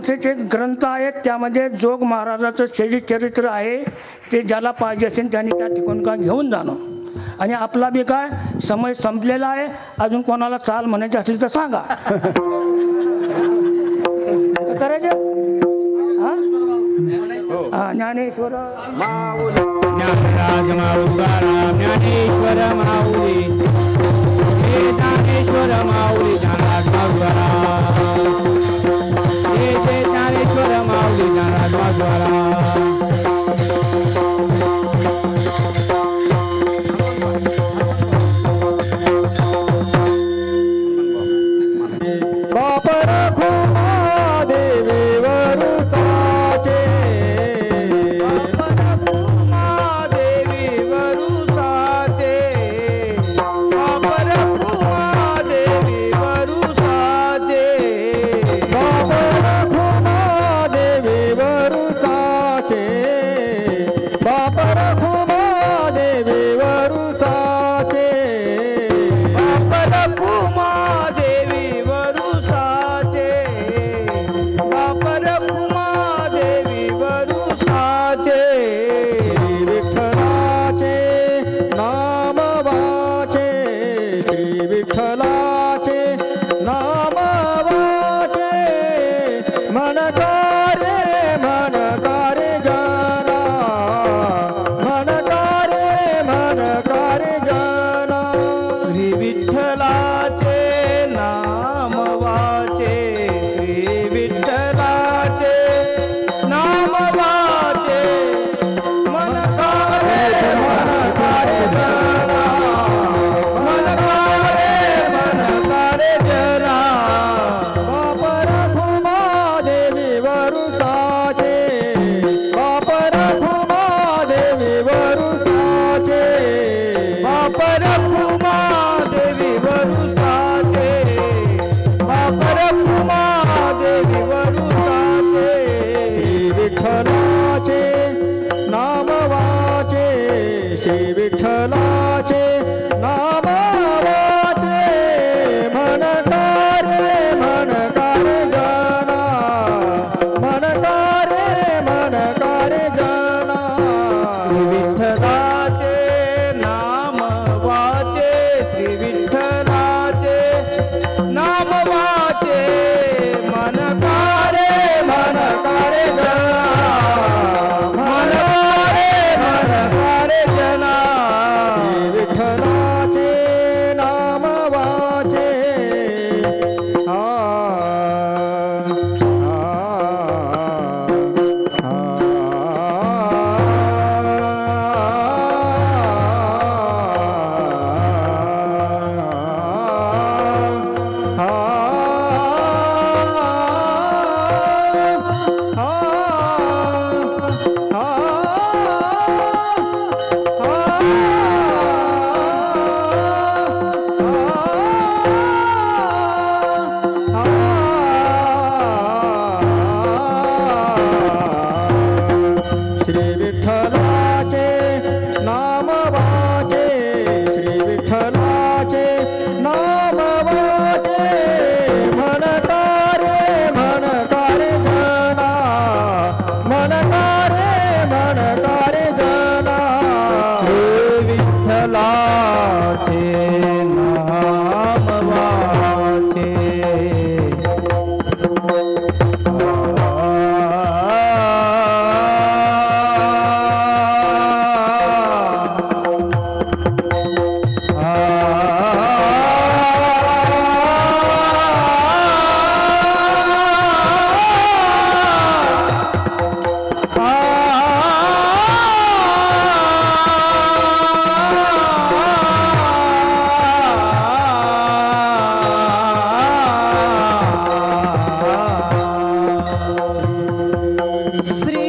[SPEAKER 3] संस्थेचे ग्रंथ आहेत, त्यामध्ये जोग महाराजाचं जे चरित्र आहे ते ज्याला पाहिजे असेल त्यांनी त्या ठिकाण का घेऊन जाणं. आणि आपला बी काय समय संपलेला आहे. अजून कोणाला चाल म्हणायची असली तर सांगा. करायचं हा ज्ञानेश्वर
[SPEAKER 4] ज्ञानराज माऊलीराम ज्ञानेश्वर माऊली हे ज्ञानेश्वर माऊली ज्ञानराज माऊलीराम हे जय ज्ञानेश्वर माऊली ज्ञानराज माऊलीराम.
[SPEAKER 1] बापर खुमा देवी वरुसाचे बापर खुमा देवी वरुसाचे
[SPEAKER 4] बापर खुमा देवी वरुसाचे बापर खुमा देवी वरुसाचे
[SPEAKER 1] विठ्ठलाचे नाम वाचे श्री विठ्ठलाचे नाम वाचे मनकारे मनकारे जना मनकारे मनकारे जना
[SPEAKER 4] श्री विठ्ठलाचे नाम वाचे श्री विठ्ठलाचे नाम वाचे मनकारे मनकारे जना मनकारे मनकारे जना.
[SPEAKER 1] बापर खुमा देवी वरुसाचे बापर खुमा देवी वरुसाचे
[SPEAKER 4] बापर खुमा देवी वरुसाचे बापर खुमा देवी वरुसाचे
[SPEAKER 1] श्री विठ्ठलाचे नाम वाचे श्री विठ्ठलाचे नाम वाचे मनकारे मनकारे जना मनकारे मनकारे जना
[SPEAKER 4] विठ्ठलाचे नाम वाचे श्री विठ्ठलाचे नाम वाचे मनकारे मनकारे जना मनकारे मनकारे जना.
[SPEAKER 1] विठ्ठलाचे नाम वाचे आ श्री विठ्ठलाचे नाम वाचे श्री विठ्ठलाचे नाम वाचे मनकारे मनकारे जना मनकारे मनकारे जना
[SPEAKER 4] विठ्ठलाचे नाम वाचे श्री